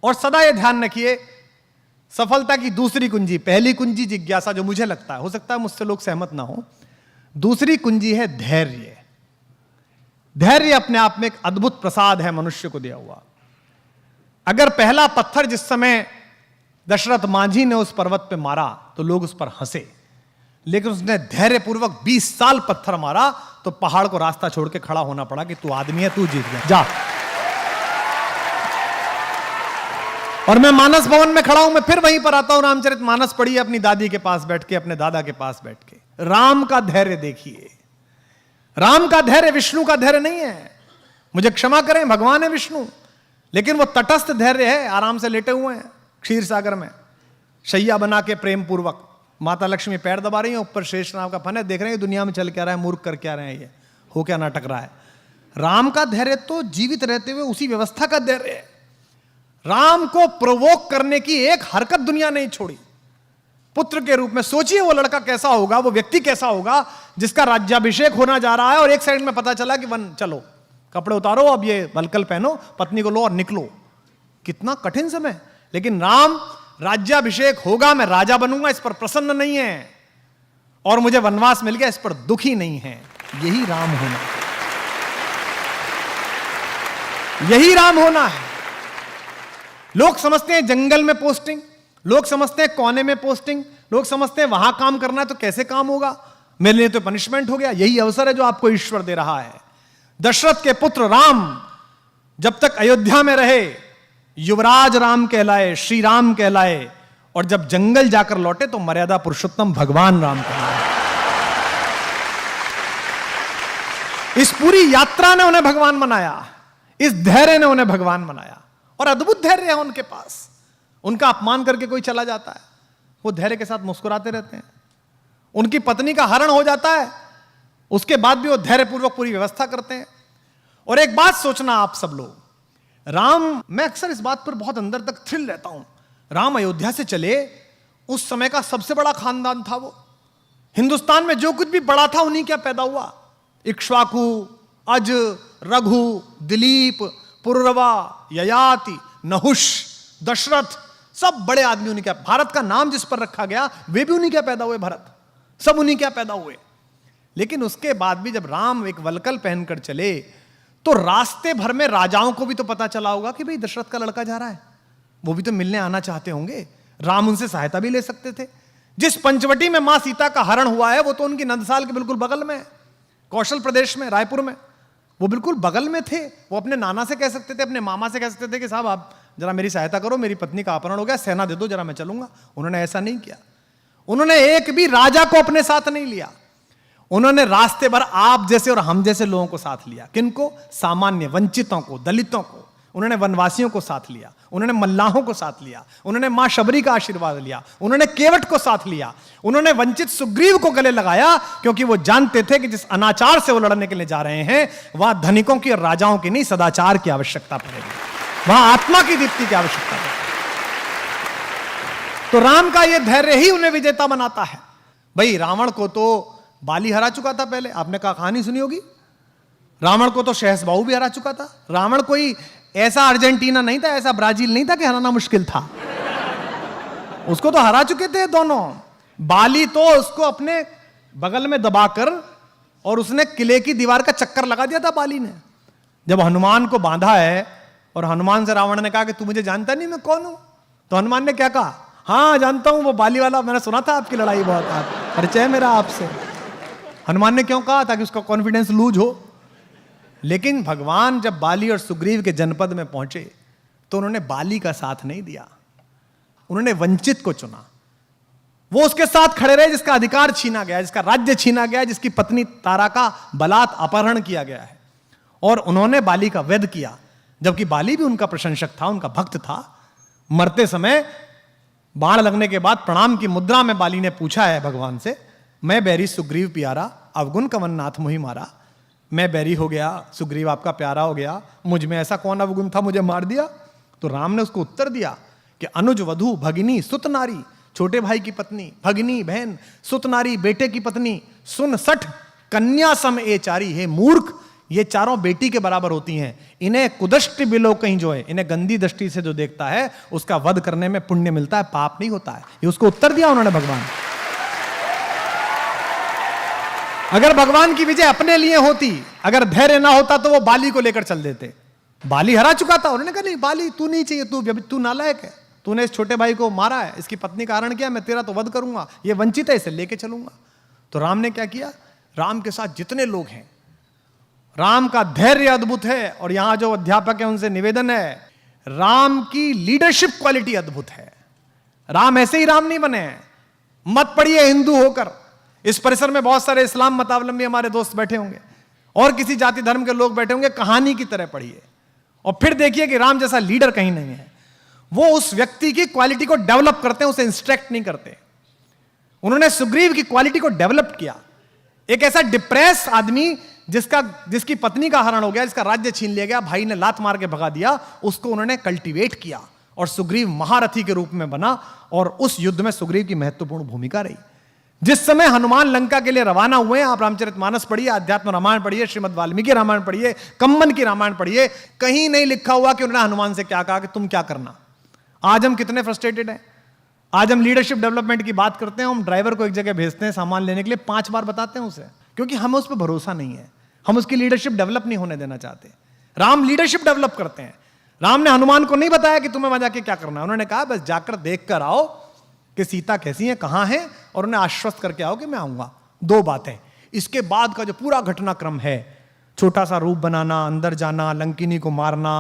और सदा यह ध्यान रखिए, सफलता की दूसरी कुंजी, पहली कुंजी जिज्ञासा, जो मुझे लगता है, हो सकता है मुझसे लोग सहमत ना हो, दूसरी कुंजी है धैर्य। धैर्य अपने आप में एक अद्भुत प्रसाद है मनुष्य को दिया हुआ। अगर पहला पत्थर जिस समय दशरथ मांझी ने उस पर्वत पे मारा तो लोग उस पर हंसे, लेकिन उसने धैर्यपूर्वक 20 साल पत्थर मारा तो पहाड़ को रास्ता छोड़ के खड़ा होना पड़ा कि तू आदमी है, तू जीत गया, जा। और मैं मानस भवन में खड़ा हूं, मैं फिर वहीं पर आता हूं, रामचरित मानस पढ़िए अपनी दादी के पास बैठ के, अपने दादा के पास बैठ के। राम का धैर्य देखिए, राम का धैर्य विष्णु का धैर्य नहीं है। मुझे क्षमा करें, भगवान है विष्णु, लेकिन वो तटस्थ धैर्य है, आराम से लेटे हुए हैं क्षीर सागर में, शैया बना के प्रेम पूर्वक। माता लक्ष्मी पैर दबा रही है, ऊपर शेष नाग का फन है, देख रहे हैं दुनिया में चल क्या रहा है, मूर्ख कर क्या रहे हैं, ये हो क्या नाटक रहा है। राम का धैर्य तो जीवित रहते हुए उसी व्यवस्था का धैर्य है। राम को प्रोवोक करने की एक हरकत दुनिया नहीं छोड़ी। पुत्र के रूप में सोचिए वो लड़का कैसा होगा, वो व्यक्ति कैसा होगा जिसका राज्याभिषेक होना जा रहा है और एक सेकंड में पता चला कि वन चलो कपड़े उतारो, अब ये वलकल पहनो, पत्नी को लो और निकलो। कितना कठिन समय। लेकिन राम राज्याभिषेक होगा, मैं राजा बनूंगा, इस पर प्रसन्न नहीं है, और मुझे वनवास मिल गया, इस पर दुखी नहीं है। यही राम होना, यही राम होना है। लोग समझते हैं जंगल में पोस्टिंग, लोग समझते हैं कोने में पोस्टिंग, लोग समझते हैं वहां काम करना है तो कैसे काम होगा, मेरे लिए तो पनिशमेंट हो गया। यही अवसर है जो आपको ईश्वर दे रहा है। दशरथ के पुत्र राम जब तक अयोध्या में रहे युवराज राम कहलाए, श्री राम कहलाए, और जब जंगल जाकर लौटे तो मर्यादा पुरुषोत्तम भगवान राम कहलाए। इस पूरी यात्रा ने उन्हें भगवान बनाया, इस धैर्य ने उन्हें भगवान बनाया, और अद्भुत धैर्य है उनके पास। उनका अपमान करके कोई चला जाता है, वो धैर्य के साथ मुस्कुराते रहते हैं। उनकी पत्नी का हरण हो जाता है, उसके बाद भी वो धैर्यपूर्वक पूरी व्यवस्था करते हैं। और एक बात सोचना आप सब लोग, राम, मैं अक्सर इस बात पर बहुत अंदर तक थ्रिल रहता हूं। राम अयोध्या से चले, उस समय का सबसे बड़ा खानदान था वो। हिंदुस्तान में जो कुछ भी बड़ा था उन्हीं क्या पैदा हुआ। इक्ष्वाकु, अज, रघु, दिलीप, पुररवा, ययाति, नहुष, दशरथ, सब बड़े आदमी उन्हीं क्या। भारत का नाम जिस पर रखा गया वे भी उन्हीं क्या पैदा हुए, भरत, सब उन्हीं क्या पैदा हुए। लेकिन उसके बाद भी जब राम एक वलकल पहनकर चले तो रास्ते भर में राजाओं को भी तो पता चला होगा कि भाई दशरथ का लड़का जा रहा है, वो भी तो मिलने आना चाहते होंगे। राम उनसे सहायता भी ले सकते थे। जिस पंचवटी में मां सीता का हरण हुआ है वो तो उनकी नंदसाल के बिल्कुल बगल में, कौशल प्रदेश में, रायपुर में, वो बिल्कुल बगल में थे। वो अपने नाना से कह सकते थे, अपने मामा से कह सकते थे कि साहब आप जरा मेरी सहायता करो, मेरी पत्नी का अपहरण हो गया, सेना दे दो जरा, मैं चलूंगा। उन्होंने ऐसा नहीं किया। उन्होंने एक भी राजा को अपने साथ नहीं लिया। उन्होंने रास्ते भर आप जैसे और हम जैसे लोगों को साथ लिया। किनको? सामान्य वंचितों को, दलितों को। उन्होंने वनवासियों को साथ लिया, उन्होंने मल्लाहों को साथ लिया, उन्होंने मां शबरी का आशीर्वाद लिया, उन्होंने केवट को साथ लिया, उन्होंने वंचित सुग्रीव को गले लगाया, क्योंकि वो जानते थे कि जिस अनाचार से वो लड़ने के लिए जा रहे हैं वहां धनिकों की और राजाओं की नहीं, सदाचार की आवश्यकता पड़ेगी, वहां आत्मा की दीप्ति की आवश्यकता पड़ेगी। तो राम का यह धैर्य ही उन्हें विजेता बनाता है। भाई रावण को तो बाली हरा चुका था पहले, आपने कहानी सुनी होगी। रावण को तो शहसबाहु भी हरा चुका था। रावण कोई ऐसा अर्जेंटीना नहीं था, ऐसा ब्राजील नहीं था कि हराना मुश्किल था। उसको तो हरा चुके थे दोनों। बाली तो उसको अपने बगल में दबाकर और उसने किले की दीवार का चक्कर लगा दिया था बाली ने। जब हनुमान को बांधा है और हनुमान से रावण ने कहा कि तू मुझे जानता नहीं मैं कौन हूं, तो हनुमान ने क्या कहा? हाँ जानता हूं, वो बाली वाला, मैंने सुना था आपकी लड़ाई बहुत, परिचय है मेरा आपसे। हनुमान ने क्यों कहा? ताकि उसका कॉन्फिडेंस लूज हो। लेकिन भगवान जब बाली और सुग्रीव के जनपद में पहुंचे तो उन्होंने बाली का साथ नहीं दिया, उन्होंने वंचित को चुना। वो उसके साथ खड़े रहे जिसका अधिकार छीना गया, जिसका राज्य छीना गया, जिसकी पत्नी तारा का बलात् अपहरण किया गया है, और उन्होंने बाली का वध किया। जबकि बाली भी उनका प्रशंसक था, उनका भक्त था। मरते समय बाण लगने के बाद प्रणाम की मुद्रा में बाली ने पूछा है भगवान से, मैं बैरी सुग्रीव प्यारा, अवगुण कवन नाथ मुहि मारा। मैं बैरी हो गया, सुग्रीव आपका प्यारा हो गया, मुझ में ऐसा कौन अवगुण था मुझे मार दिया? तो राम ने उसको उत्तर दिया कि अनुज वधु भगिनी सुत नारी, छोटे भाई की पत्नी, भगिनी बहन, सुत नारी बेटे की पत्नी, सुन सठ कन्या सम ए चारी। हे मूर्ख, ये चारों बेटी के बराबर होती हैं। इन्हें कुदृष्टि बिलो कहीं जो है, इन्हें गंदी दृष्टि से जो देखता है उसका वध करने में पुण्य मिलता है, पाप नहीं होता है। ये उसको उत्तर दिया उन्होंने भगवान। अगर भगवान की विजय अपने लिए होती, अगर धैर्य ना होता तो वो बाली को लेकर चल देते। बाली हरा चुका था, उन्होंने कहा नहीं बाली तू नहीं चाहिए, तू नालायक है, तूने इस छोटे भाई को मारा है, इसकी पत्नी का हरण किया, मैं तेरा तो वध करूंगा, ये वंचित है, इसे लेके चलूंगा। तो राम ने क्या किया? राम के साथ जितने लोग हैं, राम का धैर्य अद्भुत है। और यहां जो अध्यापक है उनसे निवेदन है, राम की लीडरशिप क्वालिटी अद्भुत है। राम ऐसे ही राम नहीं बने हैं। मत पढ़िए हिंदू होकर, इस परिसर में बहुत सारे इस्लाम मतावलंबी हमारे दोस्त बैठे होंगे और किसी जाति धर्म के लोग बैठे होंगे, कहानी की तरह पढ़िए और फिर देखिए कि राम जैसा लीडर कहीं नहीं है। वो उस व्यक्ति की क्वालिटी को डेवलप करते हैं, उसे इंस्ट्रक्ट नहीं करते। उन्होंने सुग्रीव की क्वालिटी को डेवलप किया। एक ऐसा डिप्रेस आदमी जिसकी पत्नी का हरण हो गया, जिसका राज्य छीन लिया गया, भाई ने लात मार के भगा दिया, उसको उन्होंने कल्टीवेट किया और सुग्रीव महारथी के रूप में बना और उस युद्ध में सुग्रीव की महत्वपूर्ण भूमिका रही। जिस समय हनुमान लंका के लिए रवाना हुए, आप रामचरितमानस पढ़िए, अध्यात्म रामायण पढ़िए, श्रीमद् वाल्मीकि रामायण पढ़िए, कंबन की रामायण पढ़िए, कहीं नहीं लिखा हुआ कि उन्होंने हनुमान से क्या कहा कि तुम क्या करना। आज हम कितने फ्रस्ट्रेटेड हैं। आज हम लीडरशिप डेवलपमेंट की बात करते हैं, हम ड्राइवर को एक जगह भेजते हैं सामान लेने के लिए, 5 बार बताते हैं उसे, क्योंकि हमें उस पर भरोसा नहीं है, हम उसकी लीडरशिप डेवलप नहीं होने देना चाहते। राम लीडरशिप डेवलप करते हैं। राम ने हनुमान को नहीं बताया कि तुम्हें वहां जाके क्या करना है, उन्होंने कहा बस जाकर देख कर आओ कि सीता कैसी है, कहां है, और उन्हें आश्वस्त करके आओ कि मैं आऊंगा। 2 बातें। इसके बाद का जो पूरा घटनाक्रम है, छोटा सा रूप बनाना, अंदर जाना, लंकिनी को मारना,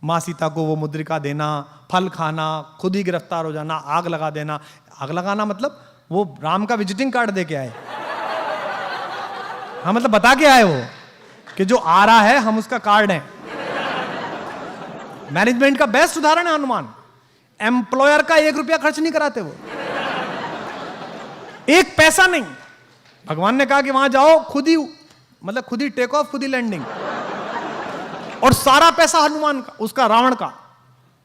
मां सीता को वो मुद्रिका देना, फल खाना, खुद ही गिरफ्तार हो जाना, आग लगा देना। आग लगाना मतलब वो राम का विजिटिंग कार्ड दे के आए। हाँ, मतलब बता के आए वो कि जो आ रहा है हम उसका कार्ड है। मैनेजमेंट का बेस्ट उदाहरण है हनुमान। एम्प्लॉयर का 1 रुपया खर्च नहीं कराते वो, 1 पैसा नहीं। भगवान ने कहा कि वहां जाओ, खुद ही टेक ऑफ, खुद ही लैंडिंग, और सारा पैसा हनुमान का, उसका रावण का।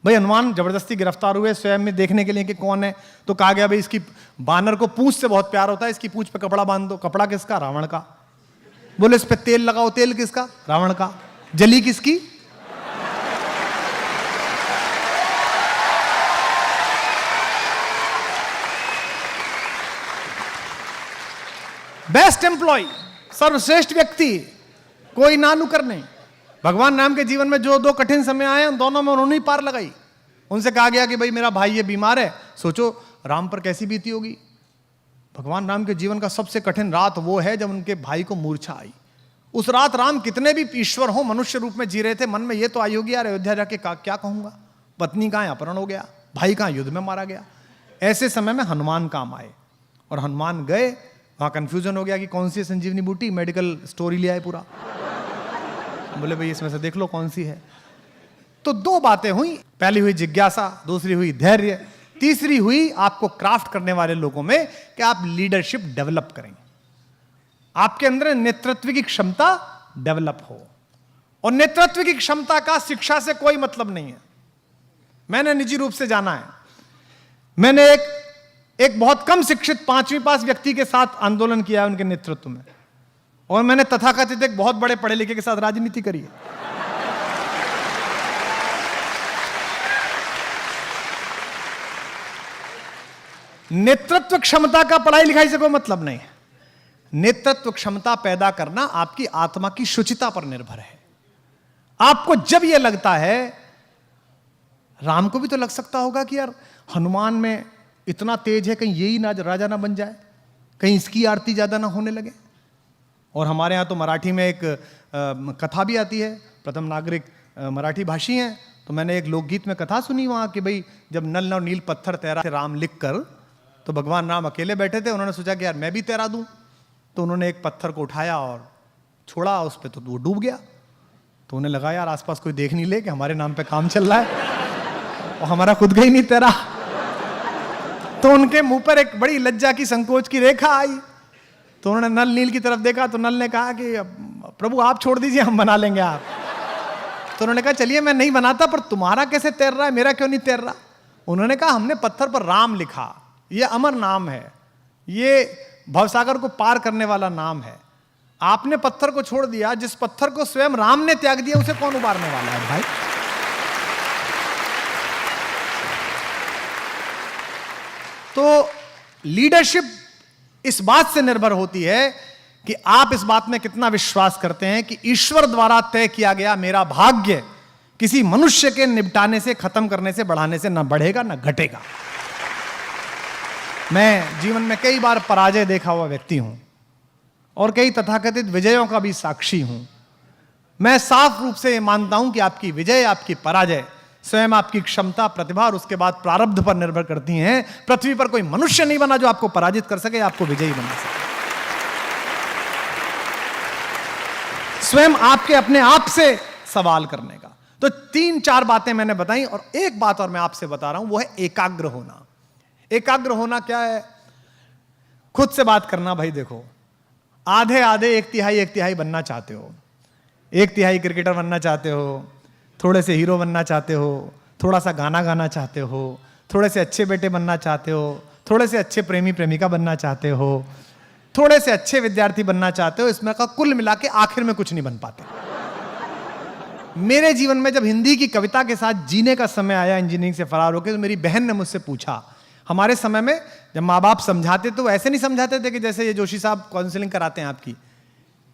भाई हनुमान जबरदस्ती गिरफ्तार हुए स्वयं में देखने के लिए कि कौन है, तो कहा गया भाई इसकी बानर को पूंछ से बहुत प्यार होता है, इसकी पूंछ पे कपड़ा बांध दो। कपड़ा किसका? रावण का। बोले इस पे तेल लगाओ, तेल किसका? रावण का। जली किसकी? बेस्ट एम्प्लॉय, सर्वश्रेष्ठ व्यक्ति, कोई ना नुकर नहीं। भगवान राम के जीवन में जो 2 कठिन समय आए, उन दोनों में उन्होंने ही पार लगाई। उनसे कहा गया कि भाई मेरा भाई ये बीमार है, सोचो राम पर कैसी बीती होगी। भगवान राम के जीवन का सबसे कठिन रात वो है जब उनके भाई को मूर्छा आई। उस रात राम कितने भी ईश्वर हो, मनुष्य रूप में जी रहे थे, मन में ये तो आई होगी यार अयोध्या जाके क्या कहूंगा, पत्नी कहां अपहरण हो गया, भाई कहां युद्ध में मारा गया। ऐसे समय में हनुमान काम आए और हनुमान गए, वहां कंफ्यूजन हो गया कि कौन सी संजीवनी बूटी, मेडिकल स्टोरी ले आए पूरा। बोले भाई इसमें से देख लो कौन सी है। तो 2 बातें हुई, पहली हुई जिज्ञासा, दूसरी हुई धैर्य, तीसरी हुई आपको क्राफ्ट करने वाले लोगों में कि आप लीडरशिप डेवलप करें, आपके अंदर नेतृत्व की क्षमता डेवलप हो। और नेतृत्व की क्षमता का शिक्षा से कोई मतलब नहीं है। मैंने निजी रूप से जाना है, मैंने एक बहुत कम शिक्षित 5वीं पास व्यक्ति के साथ आंदोलन किया है उनके नेतृत्व में, और मैंने तथाकथित एक बहुत बड़े पढ़े लिखे के साथ राजनीति करी है। नेतृत्व क्षमता का पढ़ाई लिखाई से कोई मतलब नहीं है। नेतृत्व क्षमता पैदा करना आपकी आत्मा की शुचिता पर निर्भर है। आपको जब यह लगता है, राम को भी तो लग सकता होगा कि यार हनुमान में इतना तेज है, कहीं यही ना राजा ना बन जाए, कहीं इसकी आरती ज्यादा ना होने लगे। और हमारे यहाँ तो मराठी में एक कथा भी आती है, प्रथम नागरिक मराठी भाषी हैं, तो मैंने एक लोकगीत में कथा सुनी वहाँ कि भाई जब नल और नील पत्थर तैरा थे राम लिख कर, तो भगवान राम अकेले बैठे थे, उन्होंने सोचा कि यार मैं भी तैरा दूं, तो उन्होंने एक पत्थर को उठाया और छोड़ा उस पर, तो वो डूब गया। तो उन्हें लगा यार आसपास कोई देख नहीं ले कि हमारे नाम पे काम चल रहा है और हमारा खुद का ही नहीं तैरा। तो उनके मुंह पर एक बड़ी लज्जा की, संकोच की रेखा आई। तो उन्होंने नल नील की तरफ देखा, तो नल ने कहा कि प्रभु आप छोड़ दीजिए, हम बना लेंगे आप। तो उन्होंने कहा चलिए मैं नहीं बनाता, पर तुम्हारा कैसे तैर रहा है, मेरा क्यों नहीं तैर रहा। उन्होंने कहा हमने पत्थर पर राम लिखा, ये अमर नाम है, ये भवसागर को पार करने वाला नाम है। आपने पत्थर को छोड़ दिया, जिस पत्थर को स्वयं राम ने त्याग दिया उसे कौन उबारने वाला है भाई। तो लीडरशिप इस बात से निर्भर होती है कि आप इस बात में कितना विश्वास करते हैं कि ईश्वर द्वारा तय किया गया मेरा भाग्य किसी मनुष्य के निपटाने से, खत्म करने से, बढ़ाने से ना बढ़ेगा ना घटेगा। मैं जीवन में कई बार पराजय देखा हुआ व्यक्ति हूं और कई तथाकथित विजयों का भी साक्षी हूं। मैं साफ रूप से मानता हूं कि आपकी विजय, आपकी पराजय स्वयं आपकी क्षमता, प्रतिभा और उसके बाद प्रारब्ध पर निर्भर करती हैं। पृथ्वी पर कोई मनुष्य नहीं बना जो आपको पराजित कर सके, आपको विजयी बना सके। स्वयं आपके अपने आप से सवाल करने का। तो 3-4 बातें मैंने बताई, और एक बात और मैं आपसे बता रहा हूं, वो है एकाग्र होना। एकाग्र होना क्या है? खुद से बात करना। भाई देखो, आधे आधे, 1/3 बनना चाहते हो, 1/3 क्रिकेटर बनना चाहते हो, थोड़े से हीरो बनना चाहते हो, थोड़ा सा गाना गाना चाहते हो, थोड़े से अच्छे बेटे बनना चाहते हो, थोड़े से अच्छे प्रेमी प्रेमिका बनना चाहते हो, थोड़े से अच्छे विद्यार्थी बनना चाहते हो। इसमें का कुल मिला के आखिर में कुछ नहीं बन पाते। मेरे जीवन में जब हिंदी की कविता के साथ जीने का समय आया इंजीनियरिंग से फरार होकर, तो मेरी बहन ने मुझसे पूछा, हमारे समय में जब माँ बाप समझाते तो ऐसे नहीं समझाते थे कि जैसे ये जोशी साहब काउंसलिंग कराते हैं आपकी,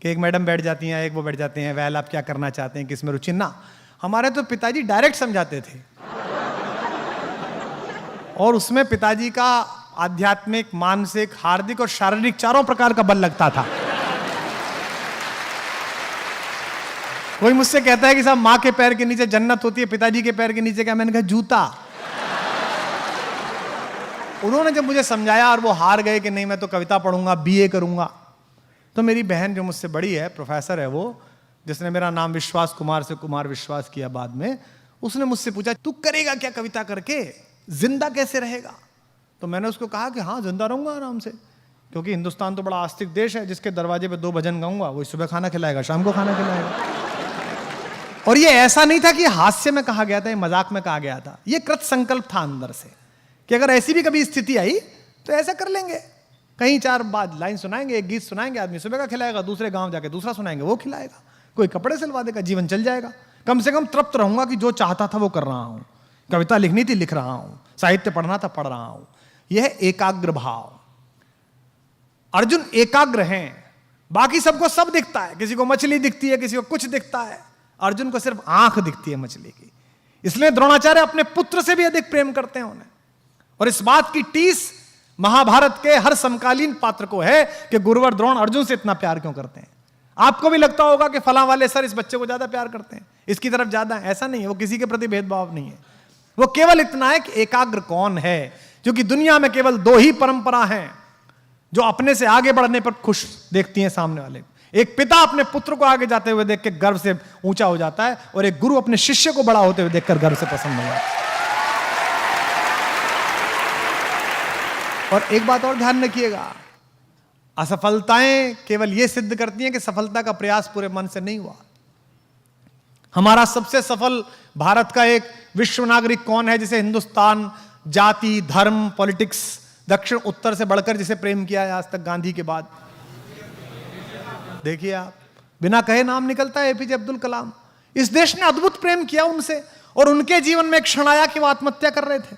कि एक मैडम बैठ जाती हैं, एक वो बैठ जाते हैं, वैल आप क्या करना चाहते हैं, किस में रुचि। ना, हमारे तो पिताजी डायरेक्ट समझाते थे, और उसमें पिताजी का आध्यात्मिक, मानसिक, हार्दिक और शारीरिक चारों प्रकार का बल लगता था। कोई मुझसे कहता है कि साहब माँ के पैर के नीचे जन्नत होती है, पिताजी के पैर के नीचे क्या? मैंने कहा जूता। उन्होंने जब मुझे समझाया और वो हार गए कि नहीं मैं तो कविता पढ़ूंगा, बीए करूंगा, तो मेरी बहन जो मुझसे बड़ी है, प्रोफेसर है वो, जिसने मेरा नाम विश्वास कुमार से कुमार विश्वास किया बाद में, उसने मुझसे पूछा तू करेगा क्या कविता करके, जिंदा कैसे रहेगा? तो मैंने उसको कहा कि हाँ जिंदा रहूंगा आराम से, क्योंकि हिंदुस्तान तो बड़ा आस्तिक देश है, जिसके दरवाजे पे 2 भजन गाऊंगा वही सुबह खाना खिलाएगा, शाम को खाना खिलाएगा। और ये ऐसा नहीं था कि हास्य में कहा गया था, ये मजाक में कहा गया था, ये कृत संकल्प था अंदर से कि अगर ऐसी भी कभी स्थिति आई तो ऐसा कर लेंगे। कहीं 4 बाद लाइन सुनाएंगे, एक गीत सुनाएंगे, आदमी सुबह का खिलाएगा, दूसरे गांव जाके दूसरा सुनाएंगे, वो खिलाएगा, कोई कपड़े सिलवा देगा, जीवन चल जाएगा। कम से कम तृप्त रहूंगा कि जो चाहता था वो कर रहा हूं, कविता लिखनी थी लिख रहा हूं, साहित्य पढ़ना था पढ़ रहा हूं। यह है एकाग्र भाव। अर्जुन एकाग्र हैं, बाकी सबको सब दिखता है, किसी को मछली दिखती है, किसी को कुछ दिखता है, अर्जुन को सिर्फ आंख दिखती है मछली की। इसलिए द्रोणाचार्य अपने पुत्र से भी अधिक प्रेम करते हैं उन्हें, और इस बात की टीस महाभारत के हर समकालीन पात्र को है कि गुरुवर द्रोण अर्जुन से इतना प्यार क्यों करते हैं। आपको भी लगता होगा कि फला वाले सर इस बच्चे को ज्यादा प्यार करते हैं, इसकी तरफ ज्यादा है, ऐसा नहीं है। वो किसी के प्रति भेदभाव नहीं है, वो केवल इतना है कि एकाग्र कौन है, क्योंकि दुनिया में केवल 2 ही परंपरा हैं जो अपने से आगे बढ़ने पर खुश देखती हैं सामने वाले को। एक पिता अपने पुत्र को आगे जाते हुए देख के गर्व से ऊंचा हो जाता है, और एक गुरु अपने शिष्य को बड़ा होते हुए देखकर गर्व से प्रसन्न हो जाता है। और एक बात और ध्यान रखिएगा, असफलताएं केवल यह सिद्ध करती हैं कि सफलता का प्रयास पूरे मन से नहीं हुआ। हमारा सबसे सफल भारत का एक विश्व नागरिक कौन है जिसे हिंदुस्तान जाति, धर्म, पॉलिटिक्स, दक्षिण उत्तर से बढ़कर जिसे प्रेम किया है आज तक गांधी के बाद? देखिए आप, बिना कहे नाम निकलता है एपीजे अब्दुल कलाम। इस देश ने अद्भुत प्रेम किया उनसे, और उनके जीवन में एक क्षण आया कि वो आत्महत्या कर रहे थे।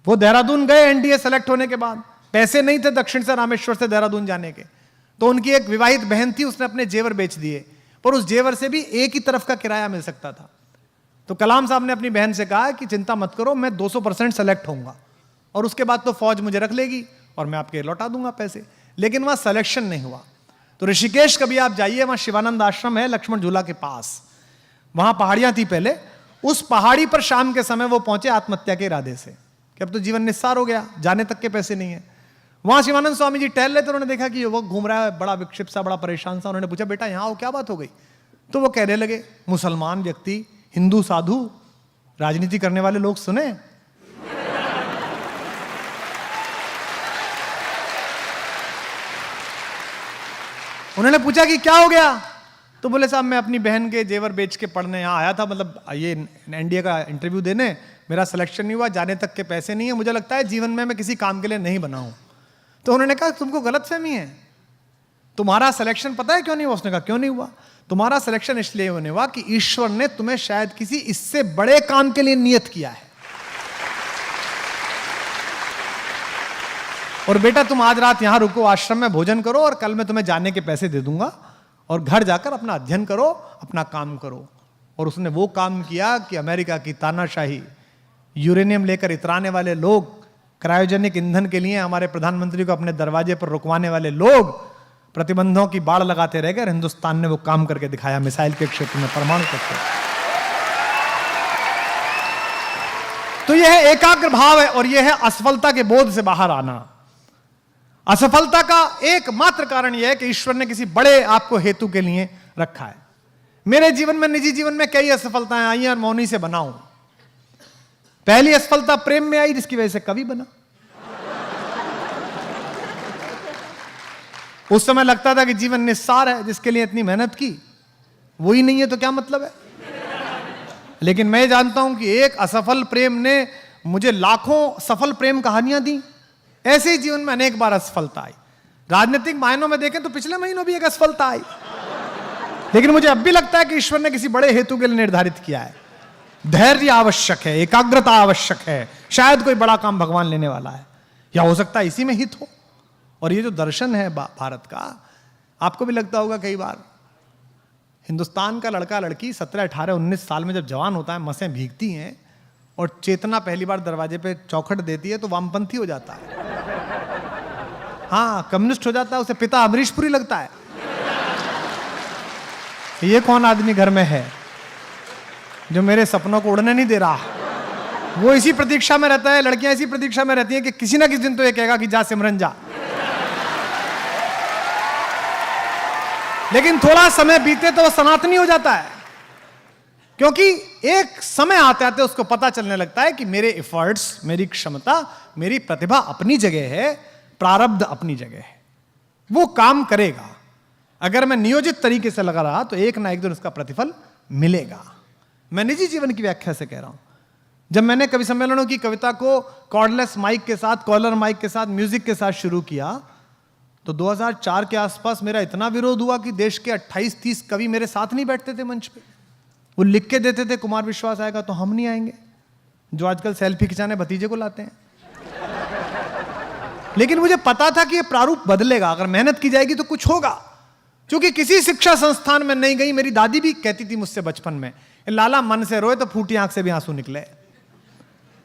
वो देहरादून गए एनडीए सेलेक्ट होने के बाद, पैसे नहीं थे दक्षिण से रामेश्वर से देहरादून जाने के, तो उनकी एक विवाहित बहन थी, उसने अपने जेवर बेच दिए, पर उस जेवर से भी एक ही तरफ का किराया मिल सकता था। तो कलाम साहब ने अपनी बहन से कहा कि चिंता मत करो, मैं 200% सेलेक्ट होऊंगा, और उसके बाद तो फौज मुझे रख लेगी और मैं आपके लौटा दूंगा पैसे। लेकिन वहां सिलेक्शन नहीं हुआ। तो ऋषिकेश कभी आप जाइए, वहां शिवानंद आश्रम है लक्ष्मण झूला के पास, वहां पहाड़ियां थी पहले, उस पहाड़ी पर शाम के समय वो पहुंचे आत्महत्या के इरादे से कि अब तो जीवन निस्सार हो गया, जाने तक के पैसे नहीं है। वहां शिवानंद स्वामी जी टहल रहे थे, उन्होंने देखा कि युवक घूम रहा है, बड़ा विक्षिप्त सा, बड़ा परेशान सा। उन्होंने पूछा बेटा यहां आओ, क्या बात हो गई? तो वो कहने लगे, मुसलमान व्यक्ति, हिंदू साधु, राजनीति करने वाले लोग सुने। उन्होंने पूछा कि क्या हो गया? तो बोले साहब मैं अपनी बहन के जेवर बेच के पढ़ने यहाँ आया था, मतलब ये एनडीए का इंटरव्यू देने, मेरा सिलेक्शन नहीं हुआ, जाने तक के पैसे नहीं है, मुझे लगता है जीवन में मैं किसी काम के लिए नहीं बना हूं। तो उन्होंने कहा तुमको गलतफहमी है, तुम्हारा सिलेक्शन पता है क्यों नहीं हुआ? उसने कहा क्यों नहीं हुआ? तुम्हारा सिलेक्शन इसलिए होने हुआ कि ईश्वर ने तुम्हें शायद किसी इससे बड़े काम के लिए नियत किया है, और बेटा तुम आज रात यहां रुको, आश्रम में भोजन करो, और कल मैं तुम्हें जाने के पैसे दे दूंगा, और घर जाकर अपना अध्ययन करो, अपना काम करो। और उसने वो काम किया कि अमेरिका की तानाशाही, यूरेनियम लेकर इतराने वाले लोग, क्रायोजेनिक ईंधन के लिए हमारे प्रधानमंत्री को अपने दरवाजे पर रुकवाने वाले लोग प्रतिबंधों की बाढ़ लगाते रह गए, और हिंदुस्तान ने वो काम करके दिखाया मिसाइल के क्षेत्र में, परमाणु तत्व। तो यह है एकाग्र भाव है, और यह है असफलता के बोध से बाहर आना। असफलता का एकमात्र कारण यह है कि ईश्वर ने किसी बड़े आपको हेतु के लिए रखा है। मेरे जीवन में, निजी जीवन में कई असफलताएं आई हैं और मैं उन्हीं से बना हूं। पहली असफलता प्रेम में आई, जिसकी वजह से कवि बना। उस समय लगता था कि जीवन निस्सार है, जिसके लिए इतनी मेहनत की वो ही नहीं है तो क्या मतलब है। लेकिन मैं जानता हूं कि एक असफल प्रेम ने मुझे लाखों सफल प्रेम कहानियां दी। ऐसे ही जीवन में अनेक बार असफलता आई। राजनीतिक मायनों में देखें तो पिछले महीनों भी एक असफलता आई, लेकिन मुझे अब भी लगता है कि ईश्वर ने किसी बड़े हेतु के लिए निर्धारित किया है। धैर्य आवश्यक है, एकाग्रता आवश्यक है, शायद कोई बड़ा काम भगवान लेने वाला है, या हो सकता है इसी में हित हो। और ये जो दर्शन है भारत का, आपको भी लगता होगा कई बार, हिंदुस्तान का लड़का लड़की 17, 18, 19 साल में जब जवान होता है, मसें भीगती हैं और चेतना पहली बार दरवाजे पे चौखट देती है तो वामपंथी हो जाता है। हाँ, कम्युनिस्ट हो जाता है, उसे पिता अमरीशपुरी लगता है। ये कौन आदमी घर में है जो मेरे सपनों को उड़ने नहीं दे रहा। वो इसी प्रतीक्षा में रहता है, लड़कियां इसी प्रतीक्षा में रहती हैं कि किसी ना किसी दिन तो ये कहेगा कि जा सिमरन जा। लेकिन थोड़ा समय बीते तो वो सनातनी हो जाता है, क्योंकि एक समय आते आते उसको पता चलने लगता है कि मेरे एफर्ट्स, मेरी क्षमता, मेरी प्रतिभा अपनी जगह है, प्रारब्ध अपनी जगह है, वो काम करेगा। अगर मैं नियोजित तरीके से लगा रहा तो एक ना एक दिन उसका प्रतिफल मिलेगा। मैं निजी जीवन की व्याख्या से कह रहा हूं। जब मैंने कवि सम्मेलनों की कविता को कॉर्डलेस माइक के साथ, कॉलर माइक के साथ, म्यूजिक के साथ शुरू किया तो 2004 के आसपास मेरा इतना विरोध हुआ कि देश के 28-30 कवि मेरे साथ नहीं बैठते थे मंच पे। वो लिख के देते थे कुमार विश्वास आएगा तो हम नहीं आएंगे, जो आजकल सेल्फी खिंचाने भतीजे को लाते हैं। लेकिन मुझे पता था कि ये प्रारूप बदलेगा, अगर मेहनत की जाएगी तो कुछ होगा। क्योंकि किसी शिक्षा संस्थान में नहीं गई, मेरी दादी भी कहती थी मुझसे बचपन में, लाला मन से रोए तो फूटी आंख से भी आंसू निकले।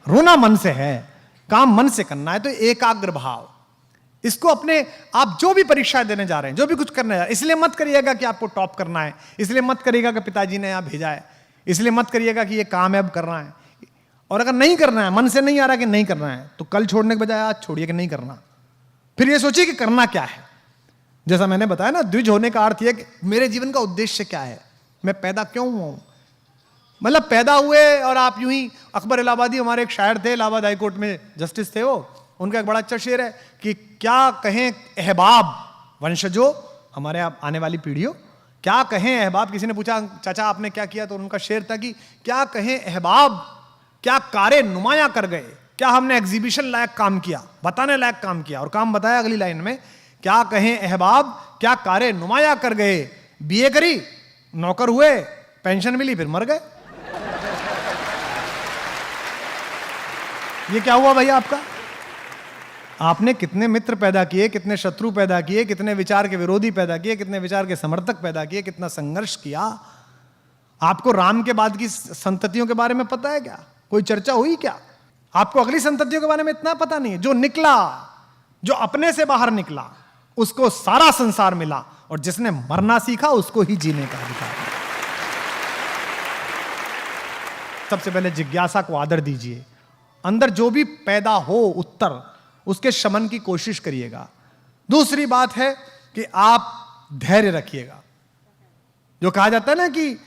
रोना मन से है, काम मन से करना है। तो एकाग्र भाव, इसको अपने, आप जो भी परीक्षाएं देने जा रहे हैं, जो भी कुछ करने जा रहे हैं, इसलिए मत करिएगा कि आपको टॉप करना है, इसलिए मत करिएगा कि पिताजी ने यहां भेजा है, इसलिए मत करिएगा कि ये कामयाब करना है। और अगर नहीं करना है, मन से नहीं आ रहा कि नहीं करना है, तो कल छोड़ने के बजाय आज छोड़िए कि नहीं करना। फिर ये सोचिए कि करना क्या है। जैसा मैंने बताया ना, द्विज होने का अर्थ यह कि मेरे जीवन का उद्देश्य क्या है, मैं पैदा क्यों हुआ हूं। मतलब पैदा हुए और आप यूं ही, अकबर इलाहाबादी हमारे एक शायर थे, इलाहाबाद हाईकोर्ट में जस्टिस थे वो, उनका एक बड़ा अच्छा शेर है कि क्या कहें अहबाब वंशजों, हमारे आने वाली पीढ़ियों, क्या कहें अहबाब। किसी ने पूछा चाचा आपने क्या किया, तो उनका शेर था कि क्या कहें अहबाब, क्या कारे नुमाया कर गए, क्या हमने एग्जीबिशन लायक काम किया, बताने लायक काम किया। और काम बताया अगली लाइन में, क्या कहें अहबाब, क्या कारे नुमाया कर गए, बीए करी, नौकर हुए, पेंशन मिली, फिर मर गए। ये क्या हुआ भाई आपका? आपने कितने मित्र पैदा किए, कितने शत्रु पैदा किए, कितने विचार के विरोधी पैदा किए, कितने विचार के समर्थक पैदा किए, कितना संघर्ष किया। आपको राम के बाद की संततियों के बारे में पता है क्या? कोई चर्चा हुई क्या? आपको अगली संततियों के बारे में इतना पता नहीं है। जो निकला, जो अपने से बाहर निकला, उसको सारा संसार मिला, और जिसने मरना सीखा उसको ही जीने का अधिकार मिला। सबसे पहले जिज्ञासा को आदर दीजिए। अंदर जो भी पैदा हो उत्तर, उसके शमन की कोशिश करिएगा। दूसरी बात है कि आप धैर्य रखिएगा। जो कहा जाता है ना कि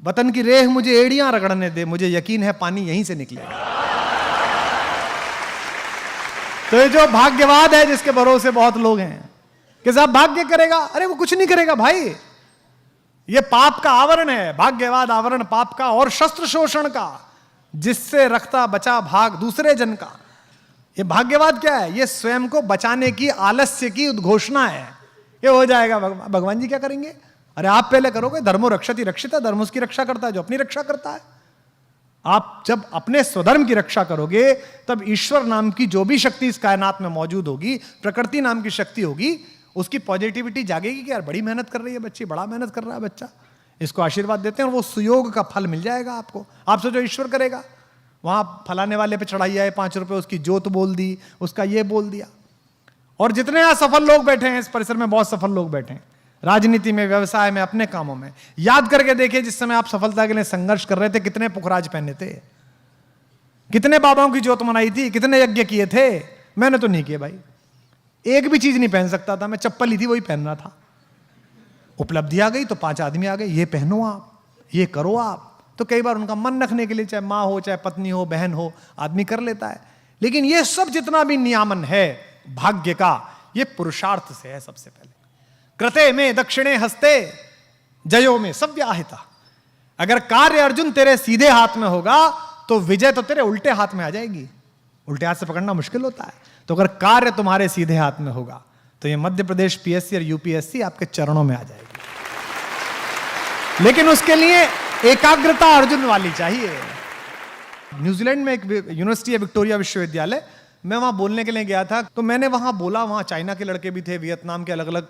वतन की रेह मुझे एड़ियां रगड़ने दे, मुझे यकीन है पानी यहीं से निकलेगा। तो ये जो भाग्यवाद है जिसके भरोसे बहुत लोग हैं कि साहब भाग्य करेगा, अरे वो कुछ नहीं करेगा भाई। ये पाप का आवरण है, भाग्यवाद आवरण पाप का और शस्त्र शोषण का, जिससे रखता बचा भाग दूसरे जन का। ये भाग्यवाद क्या है? ये स्वयं को बचाने की, आलस्य की उद्घोषणा है। ये हो जाएगा, भगवान जी क्या करेंगे? अरे आप पहले करोगे। धर्मो रक्षति रक्षिता, धर्म उसकी रक्षा करता है जो अपनी रक्षा करता है। आप जब अपने स्वधर्म की रक्षा करोगे, तब ईश्वर नाम की जो भी शक्ति इस कायनात में मौजूद होगी, प्रकृति नाम की शक्ति होगी, उसकी पॉजिटिविटी जागेगी कि यार बड़ी मेहनत कर रही है बच्ची, बड़ा मेहनत कर रहा है बच्चा, इसको आशीर्वाद देते हैं और वो सुयोग का फल मिल जाएगा आपको। आपसे जो ईश्वर करेगा, वहां फलाने वाले पे चढ़ाई आए 5 रुपए, उसकी जोत बोल दी, उसका ये बोल दिया। और जितने असफल लोग बैठे हैं इस परिसर में, बहुत सफल लोग बैठे हैं राजनीति में, व्यवसाय में, अपने कामों में। याद करके देखिए जिस समय आप सफलता के लिए संघर्ष कर रहे थे, कितने पुखराज पहने थे, कितने बाबाओं की जोत मनाई थी, कितने यज्ञ किए थे, मैंने तो नहीं किए भाई। एक भी चीज नहीं पहन सकता था, मैं चप्पल ली थी वही पहन रहा था। उपलब्धि आ गई तो 5 आदमी आ गए, ये पहनो आप, ये करो आप। तो कई बार उनका मन रखने के लिए, चाहे माँ हो, चाहे पत्नी हो, बहन हो, आदमी कर लेता है। लेकिन ये सब जितना भी नियामन है भाग्य का, ये पुरुषार्थ से है सबसे पहले। कृते में दक्षिणे हस्ते जयो में सव्याहिता। अगर कार्य अर्जुन तेरे सीधे हाथ में होगा तो विजय तो तेरे उल्टे हाथ में आ जाएगी। उल्टे हाथ से पकड़ना मुश्किल होता है। तो अगर कार्य तुम्हारे सीधे हाथ में होगा तो ये मध्य प्रदेश पीएससी और यूपीएससी आपके चरणों में आ जाएगी। लेकिन उसके लिए एकाग्रता अर्जुन वाली चाहिए। न्यूजीलैंड में एक यूनिवर्सिटी है, विक्टोरिया विश्वविद्यालय, मैं वहां बोलने के लिए गया था। तो मैंने वहां बोला, वहां चाइना के लड़के भी थे, वियतनाम के अलग अलग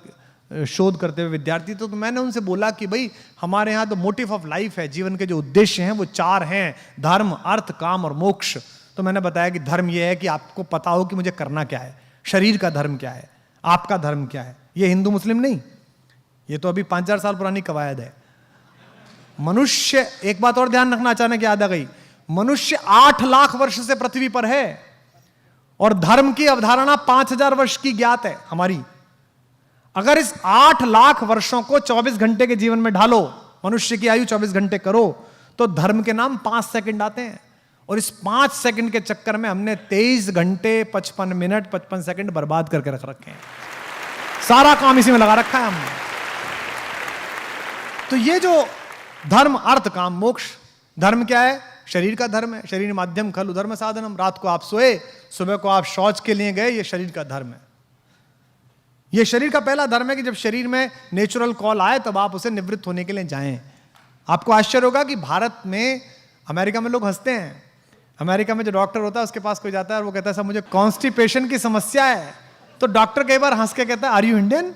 शोध करते हुए विद्यार्थी। तो मैंने उनसे बोला कि भाई हमारे यहाँ तो मोटिव ऑफ लाइफ है, जीवन के जो उद्देश्य हैं वो 4 हैं, धर्म, अर्थ, काम और मोक्ष। तो मैंने बताया कि धर्म ये है कि आपको पता हो कि मुझे करना क्या है, शरीर का धर्म क्या है, आपका धर्म क्या है। ये हिंदू मुस्लिम नहीं, ये तो अभी 5,000 साल पुरानी कवायद है। मनुष्य, एक बात और ध्यान रखना, अचानक याद आ गई, मनुष्य 8 लाख वर्ष से पृथ्वी पर है और धर्म की अवधारणा 5,000 वर्ष की ज्ञात है हमारी। अगर इस 8 लाख वर्षों को 24 घंटे के जीवन में ढालो, मनुष्य की आयु 24 घंटे करो, तो धर्म के नाम 5 सेकंड आते हैं। और इस 5 सेकंड के चक्कर में हमने 23 घंटे 55 मिनट 55 सेकंड बर्बाद करके रख रखे हैं। सारा काम इसी में लगा रखा है हमने। तो ये जो धर्म, अर्थ, काम, मोक्ष, धर्म क्या है? शरीर का धर्म है। शरीर माध्यम खलु धर्म साधनम। रात को आप सोए, सुबह को आप शौच के लिए गए, ये शरीर का धर्म है। ये शरीर का पहला धर्म है कि जब शरीर में नेचुरल कॉल आए तब आप उसे निवृत्त होने के लिए जाएं। आपको आश्चर्य होगा कि भारत में, अमेरिका में लोग हंसते हैं। अमेरिका में जो डॉक्टर होता है उसके पास कोई जाता है और वो कहता है साहब मुझे कॉन्स्टिपेशन की समस्या है, तो डॉक्टर कई बार हंस के कहता है आर यू इंडियन?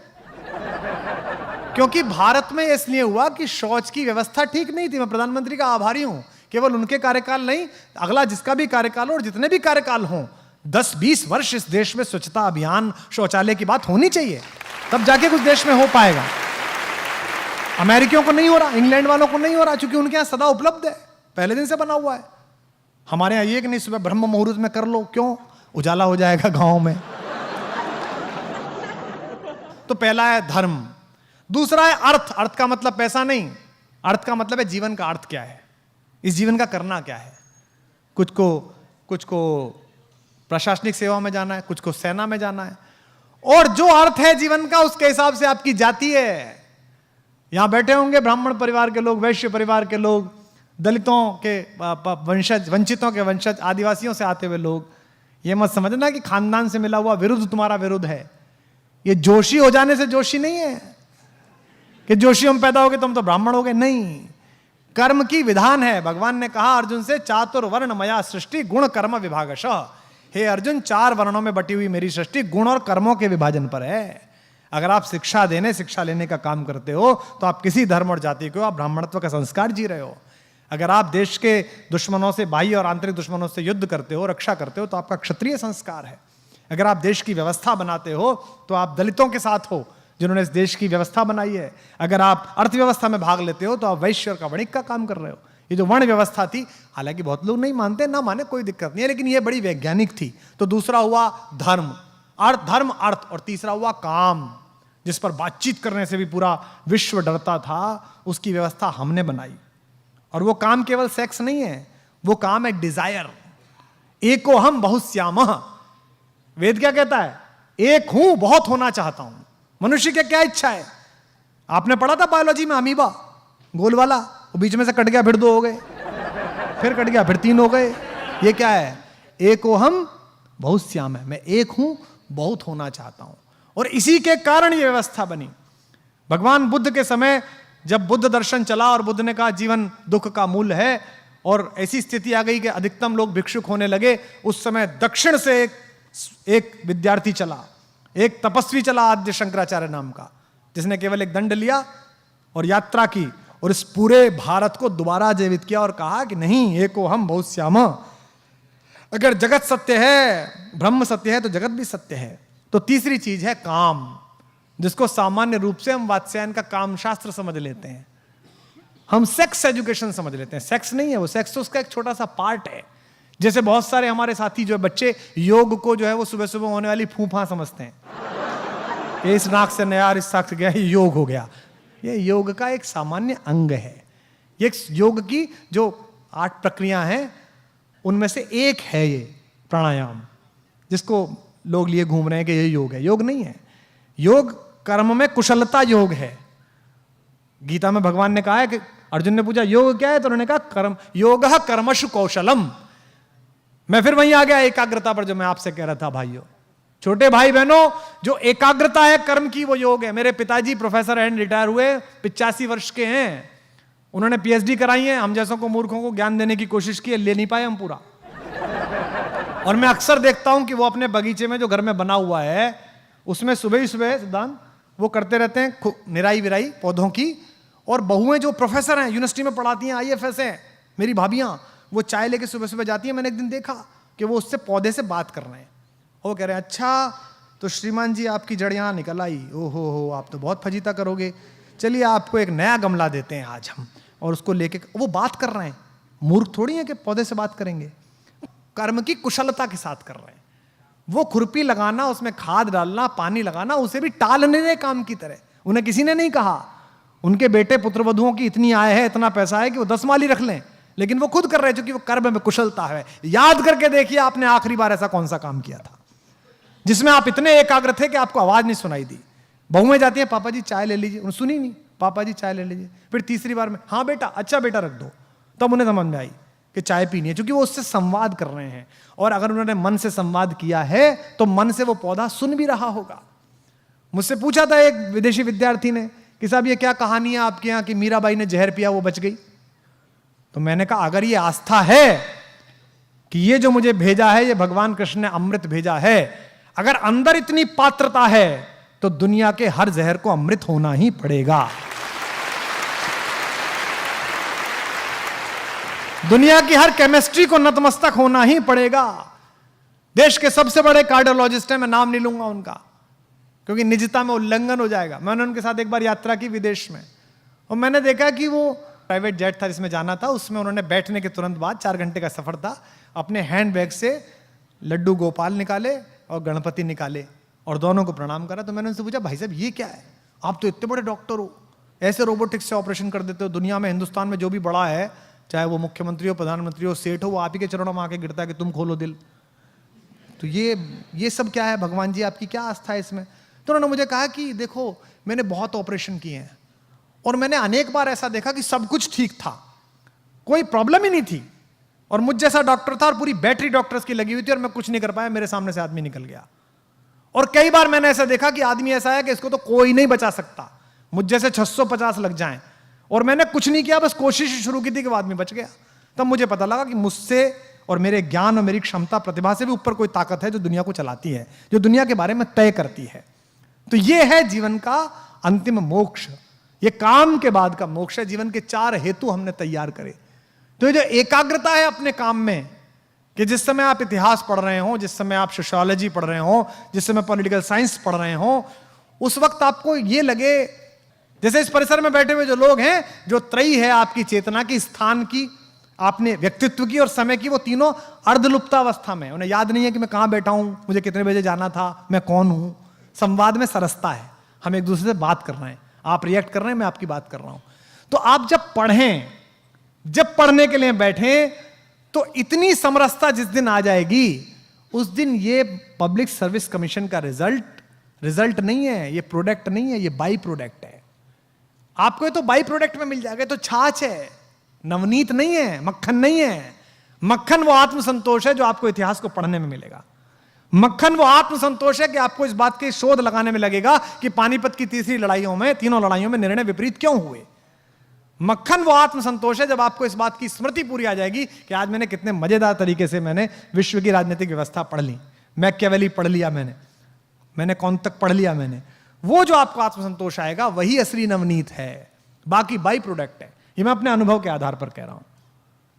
क्योंकि भारत में इसलिए हुआ कि शौच की व्यवस्था ठीक नहीं थी। मैं प्रधानमंत्री का आभारी हूं, केवल उनके कार्यकाल नहीं, अगला जिसका भी कार्यकाल हो और जितने भी कार्यकाल हों, 10-20 वर्ष इस देश में स्वच्छता अभियान, शौचालय की बात होनी चाहिए, तब जाके कुछ देश में हो पाएगा। अमेरिकियों को नहीं हो रहा, इंग्लैंड वालों को नहीं हो रहा, क्योंकि उनके यहां सदा उपलब्ध है, पहले दिन से बना हुआ है। हमारे यहां ये कि नहीं, सुबह ब्रह्म मुहूर्त में कर लो, क्यों? उजाला हो जाएगा गांव में। तो पहला है धर्म। दूसरा है अर्थ। अर्थ का मतलब पैसा नहीं, अर्थ का मतलब है जीवन का अर्थ क्या है, इस जीवन का करना क्या है। कुछ को प्रशासनिक सेवा में जाना है, कुछ को सेना में जाना है। और जो अर्थ है जीवन का, उसके हिसाब से आपकी जाति है। यहां बैठे होंगे ब्राह्मण परिवार के लोग, वैश्य परिवार के लोग, दलितों के वंशज, वंचितों के वंशज, आदिवासियों से आते हुए लोग। ये मत समझना कि खानदान से मिला हुआ विरुद्ध तुम्हारा विरुद्ध है। ये जोशी हो जाने से जोशी नहीं है कि जोशी हम पैदा हो गए तुम तो ब्राह्मण हो गए, नहीं। कर्म की विधान है। भगवान ने कहा अर्जुन से, चातुर्वर्ण मया सृष्टि गुण कर्म विभागशः। हे अर्जुन, 4 वर्णों में बटी हुई मेरी सृष्टि गुण और कर्मों के विभाजन पर है। अगर आप शिक्षा लेने का काम करते हो तो आप किसी धर्म और जाति को, आप ब्राह्मणत्व का संस्कार जी रहे हो। अगर आप देश के दुश्मनों से, बाह्य और आंतरिक दुश्मनों से युद्ध करते हो, रक्षा करते हो, तो आपका क्षत्रिय संस्कार है। अगर आप देश की व्यवस्था बनाते हो तो आप दलितों के साथ हो जिन्होंने इस देश की व्यवस्था बनाई है। अगर आप अर्थव्यवस्था में भाग लेते हो तो आप वैश्य और वणिक का काम कर रहे हो। ये जो वर्ण व्यवस्था थी, हालांकि बहुत लोग नहीं मानते, ना माने कोई दिक्कत नहीं है, लेकिन ये बड़ी वैज्ञानिक थी। तो दूसरा हुआ धर्म, अर्थ, और तीसरा हुआ काम, जिस पर बातचीत करने से भी पूरा विश्व डरता था, उसकी व्यवस्था हमने बनाई। और वो काम केवल सेक्स नहीं है, वो काम है डिजायर। एको हम बहुश्यामः। वेद क्या कहता है? एक हूं, बहुत होना चाहता हूं। मनुष्य की क्या इच्छा है? आपने पढ़ा था बायोलॉजी में, अमीबा गोल वाला, वो बीच में से कट गया, फिर 2 हो गए, फिर कट गया, फिर 3 हो गए। ये क्या है? एको हम बहुश्याम है, मैं एक हूं, बहुत होना चाहता हूं। और इसी के कारण यह व्यवस्था बनी। भगवान बुद्ध के समय जब बुद्ध दर्शन चला और बुद्ध ने कहा जीवन दुख का मूल है, और ऐसी स्थिति आ गई कि अधिकतम लोग भिक्षुक होने लगे, उस समय दक्षिण से एक विद्यार्थी चला, एक तपस्वी चला आद्य शंकराचार्य नाम का, जिसने केवल एक दंड लिया और यात्रा की और इस पूरे भारत को दोबारा जीवित किया और कहा कि नहीं, एको हम बहुश्याम। अगर जगत सत्य है, ब्रह्म सत्य है, तो जगत भी सत्य है। तो तीसरी चीज है काम, जिसको सामान्य रूप से हम वात्स्यायन का काम शास्त्र समझ लेते हैं, हम सेक्स एजुकेशन समझ लेते हैं। सेक्स नहीं है वो, सेक्स तो उसका एक छोटा सा पार्ट है। जैसे बहुत सारे हमारे साथी जो है बच्चे योग को जो है वो सुबह सुबह होने वाली फूफा समझते हैं कि इस नाक से नया, इस नाक से गया, ये योग हो गया। ये योग का एक सामान्य अंग है। ये योग की जो 8 प्रक्रिया हैं उनमें से एक है ये प्राणायाम, जिसको लोग लिए घूम रहे हैं कि ये योग है। योग नहीं है। योग कर्म में कुशलता योग है। गीता में भगवान ने कहा है कि अर्जुन ने पूछा योग क्या है, तो उन्होंने कहा कर्म, योगः कर्मसु कौशलम। मैं फिर वहीं आ गया एकाग्रता पर, जो मैं आपसे कह रहा था भाइयों, छोटे भाई बहनों, जो एकाग्रता है कर्म की वो योग है। मेरे पिताजी प्रोफेसर एंड रिटायर हुए, 85 वर्ष के हैं। उन्होंने पीएचडी कराई है। हम जैसों को मूर्खों को ज्ञान देने की कोशिश की है, ले नहीं पाए हम पूरा। और मैं अक्सर देखता हूं कि वो अपने बगीचे में जो घर में बना हुआ है उसमें सुबह ही सुबह सिद्धांत वो करते रहते हैं निराई विराई पौधों की। और बहुएं जो प्रोफेसर हैं, यूनिवर्सिटी में पढ़ाती हैं, आईएफएस हैं, मेरी भाभियां, वो चाय लेके सुबह सुबह जाती हैं। मैंने एक दिन देखा कि वो उससे पौधे से बात कर रहे हैं। वो कह रहे हैं अच्छा तो श्रीमान जी आपकी जड़ यहाँ निकल आई, ओहो हो आप तो बहुत फजीता करोगे, चलिए आपको एक नया गमला देते हैं आज हम। और उसको लेके वो बात कर रहे हैं। मूर्ख थोड़ी है कि पौधे से बात करेंगे, कर्म की कुशलता के साथ कर रहे हैं। वो खुरपी लगाना, उसमें खाद डालना, पानी लगाना, उसे भी टालने काम की तरह। उन्हें किसी ने नहीं कहा, उनके बेटे पुत्रवधुओं की इतनी आय है, इतना पैसा है कि वो 10 माली रख लें, लेकिन वो खुद कर रहे हैं क्योंकि वो कर्म में कुशलता है। याद करके देखिए आपने आखिरी बार ऐसा कौन सा काम किया था जिसमें आप इतने एकाग्र थे कि आपको आवाज नहीं सुनाई दी। बहुएं जाती हैं पापा जी चाय ले लीजिए, उन्हें सुनी नहीं, पापा जी चाय ले लीजिए। फिर तीसरी बार में हाँ बेटा, अच्छा बेटा रख दो, तब उन्हें समझ में आई कि चाय पीनी है, क्योंकि वो उससे संवाद कर रहे हैं। और अगर उन्होंने मन से संवाद किया है तो मन से वो पौधा सुन भी रहा होगा। मुझसे पूछा था एक विदेशी विद्यार्थी ने कि साहब ये क्या कहानी है आपके यहाँ कि मीराबाई ने जहर पिया वो बच गई। तो मैंने कहा अगर ये आस्था है कि ये जो मुझे भेजा है ये भगवान कृष्ण ने अमृत भेजा है, अगर अंदर इतनी पात्रता है तो दुनिया के हर जहर को अमृत होना ही पड़ेगा। दुनिया की हर केमिस्ट्री को नतमस्तक होना ही पड़ेगा। देश के सबसे बड़े कार्डियोलॉजिस्ट हैं, मैं नाम नहीं लूंगा उनका क्योंकि निजता में उल्लंघन हो जाएगा। मैंने उनके साथ एक बार यात्रा की विदेश में, और मैंने देखा कि वो प्राइवेट जेट था जिसमें जाना था, उसमें उन्होंने बैठने के तुरंत बाद 4 घंटे का सफर था, अपने हैंड बैग से लड्डू गोपाल निकाले और गणपति निकाले और दोनों को प्रणाम करा। तो मैंने उनसे पूछा भाई साहब ये क्या है, आप तो इतने बड़े डॉक्टर हो, ऐसे रोबोटिक्स से ऑपरेशन कर देते हो। दुनिया में हिंदुस्तान में जो भी बड़ा है, चाहे वो मुख्यमंत्री हो, प्रधानमंत्री हो, सेठ हो, वो आप ही के चरणों में आके गिरता है कि तुम खोलो दिल। तो ये सब क्या है भगवान जी, आपकी क्या आस्था है इसमें? तो उन्होंने मुझे कहा कि देखो मैंने बहुत ऑपरेशन किए हैं और मैंने अनेक बार ऐसा देखा कि सब कुछ ठीक था, कोई प्रॉब्लम ही नहीं थी, और मुझ जैसा डॉक्टर था और पूरी बैटरी डॉक्टर्स की लगी हुई थी और मैं कुछ नहीं कर पाया, मेरे सामने से आदमी निकल गया। और कई बार मैंने ऐसा देखा कि आदमी ऐसा है कि इसको तो कोई नहीं बचा सकता, मुझ जैसे 650 लग जाएं, और मैंने कुछ नहीं किया, बस कोशिश शुरू की थी कि वो आदमी बच गया। तब मुझे पता लगा कि मुझसे और मेरे ज्ञान और मेरी क्षमता प्रतिभा से भी ऊपर कोई ताकत है जो दुनिया को चलाती है, जो दुनिया के बारे में तय करती है। तो ये है जीवन का अंतिम मोक्ष, ये काम के बाद का मोक्ष है। जीवन के 4 हेतु हमने तैयार करे। तो ये जो एकाग्रता है अपने काम में, कि जिस समय आप इतिहास पढ़ रहे हो, जिस समय आप सोशियोलॉजी पढ़ रहे हो, जिस समय पॉलिटिकल साइंस पढ़ रहे हो, उस वक्त आपको ये लगे जैसे इस परिसर में बैठे हुए जो लोग हैं, जो त्रयी है आपकी चेतना की, स्थान की, आपने व्यक्तित्व की और समय की, वो तीनों अर्धलुप्तावस्था में, उन्हें याद नहीं है कि मैं कहां बैठा हूं, मुझे कितने बजे जाना था, मैं कौन हूं। संवाद में सरसता है, हम एक दूसरे से बात कर रहे हैं, आप रिएक्ट कर रहे हैं, मैं आपकी बात कर रहा हूं। तो आप जब पढ़ें, जब पढ़ने के लिए बैठें, तो इतनी समरसता जिस दिन आ जाएगी, उस दिन ये पब्लिक सर्विस कमीशन का रिजल्ट नहीं है, ये प्रोडक्ट नहीं है, ये बाई प्रोडक्ट है। आपको ये तो बाई प्रोडक्ट में मिल जाएगा, तो छाछ है, नवनीत नहीं है, मक्खन नहीं है। मक्खन वो आत्मसंतोष है जो आपको इतिहास को पढ़ने में मिलेगा। मक्खन वो आत्मसंतोष है कि आपको इस बात के शोध लगाने में लगेगा कि पानीपत की तीसरी लड़ाइयों में, तीनों लड़ाइयों में निर्णय विपरीत क्यों हुए। मक्खन वो आत्मसंतोष है जब आपको इस बात की स्मृति पूरी आ जाएगी कि आज मैंने कितने मजेदार तरीके से मैंने विश्व की राजनीतिक व्यवस्था पढ़ ली, मैकियावेली पढ़ लिया, मैंने कौन तक पढ़ लिया मैंने। वो जो आपको आत्मसंतोष आएगा वही असली नवनीत है, बाकी बाई प्रोडक्ट है। ये मैं अपने अनुभव के आधार पर कह रहा हूं।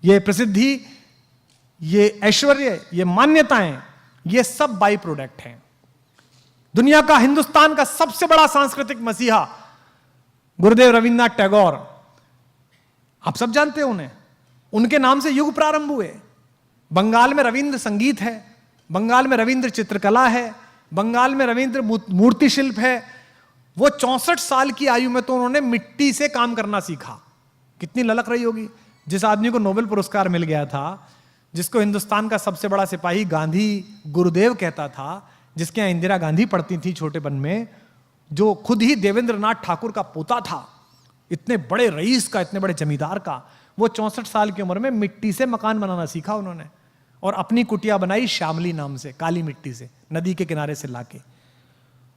ये प्रसिद्धि, ये ऐश्वर्य, ये मान्यताएं, ये सब बाई प्रोडक्ट हैं। दुनिया का, हिंदुस्तान का सबसे बड़ा सांस्कृतिक मसीहा गुरुदेव रविन्द्रनाथ टैगोर, आप सब जानते हो उन्हें, उनके नाम से युग प्रारंभ हुए। बंगाल में रविंद्र संगीत है, बंगाल में रविंद्र चित्रकला है, बंगाल में रविंद्र मूर्ति शिल्प है। वो 64 साल की आयु में तो उन्होंने मिट्टी से काम करना सीखा। कितनी ललक रही होगी। जिस आदमी को नोबेल पुरस्कार मिल गया था, जिसको हिंदुस्तान का सबसे बड़ा सिपाही गांधी गुरुदेव कहता था, जिसके यहां इंदिरा गांधी पढ़ती थी छोटेपन में, जो खुद ही देवेंद्रनाथ ठाकुर का पोता था, इतने बड़े रईस का, इतने बड़े जमींदार का, वो 64 साल की उम्र में मिट्टी से मकान बनाना सीखा उन्होंने। और अपनी कुटिया बनाई श्यामली नाम से, काली मिट्टी से, नदी के किनारे से लाके।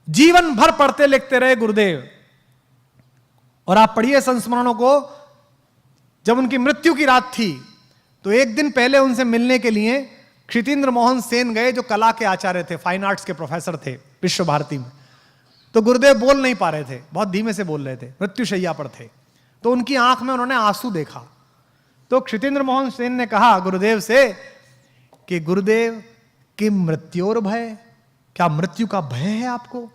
जीवन भर पढ़ते लिखते रहे गुरुदेव। और आप पढ़िए संस्मरणों को। जब उनकी मृत्यु की रात थी तो एक दिन पहले उनसे मिलने के लिए क्षितेंद्र मोहन सेन गए, जो कला के आचार्य थे, फाइन आर्ट्स के प्रोफेसर थे विश्व भारती में। तो गुरुदेव बोल नहीं पा रहे थे, बहुत धीमे से बोल रहे थे, मृत्युशैया पर थे। तो उनकी आंख में उन्होंने आंसू देखा। तो क्षितेंद्र मोहन सेन ने कहा गुरुदेव से कि गुरुदेव कि मृत्योर भय, क्या मृत्यु का भय है आपको,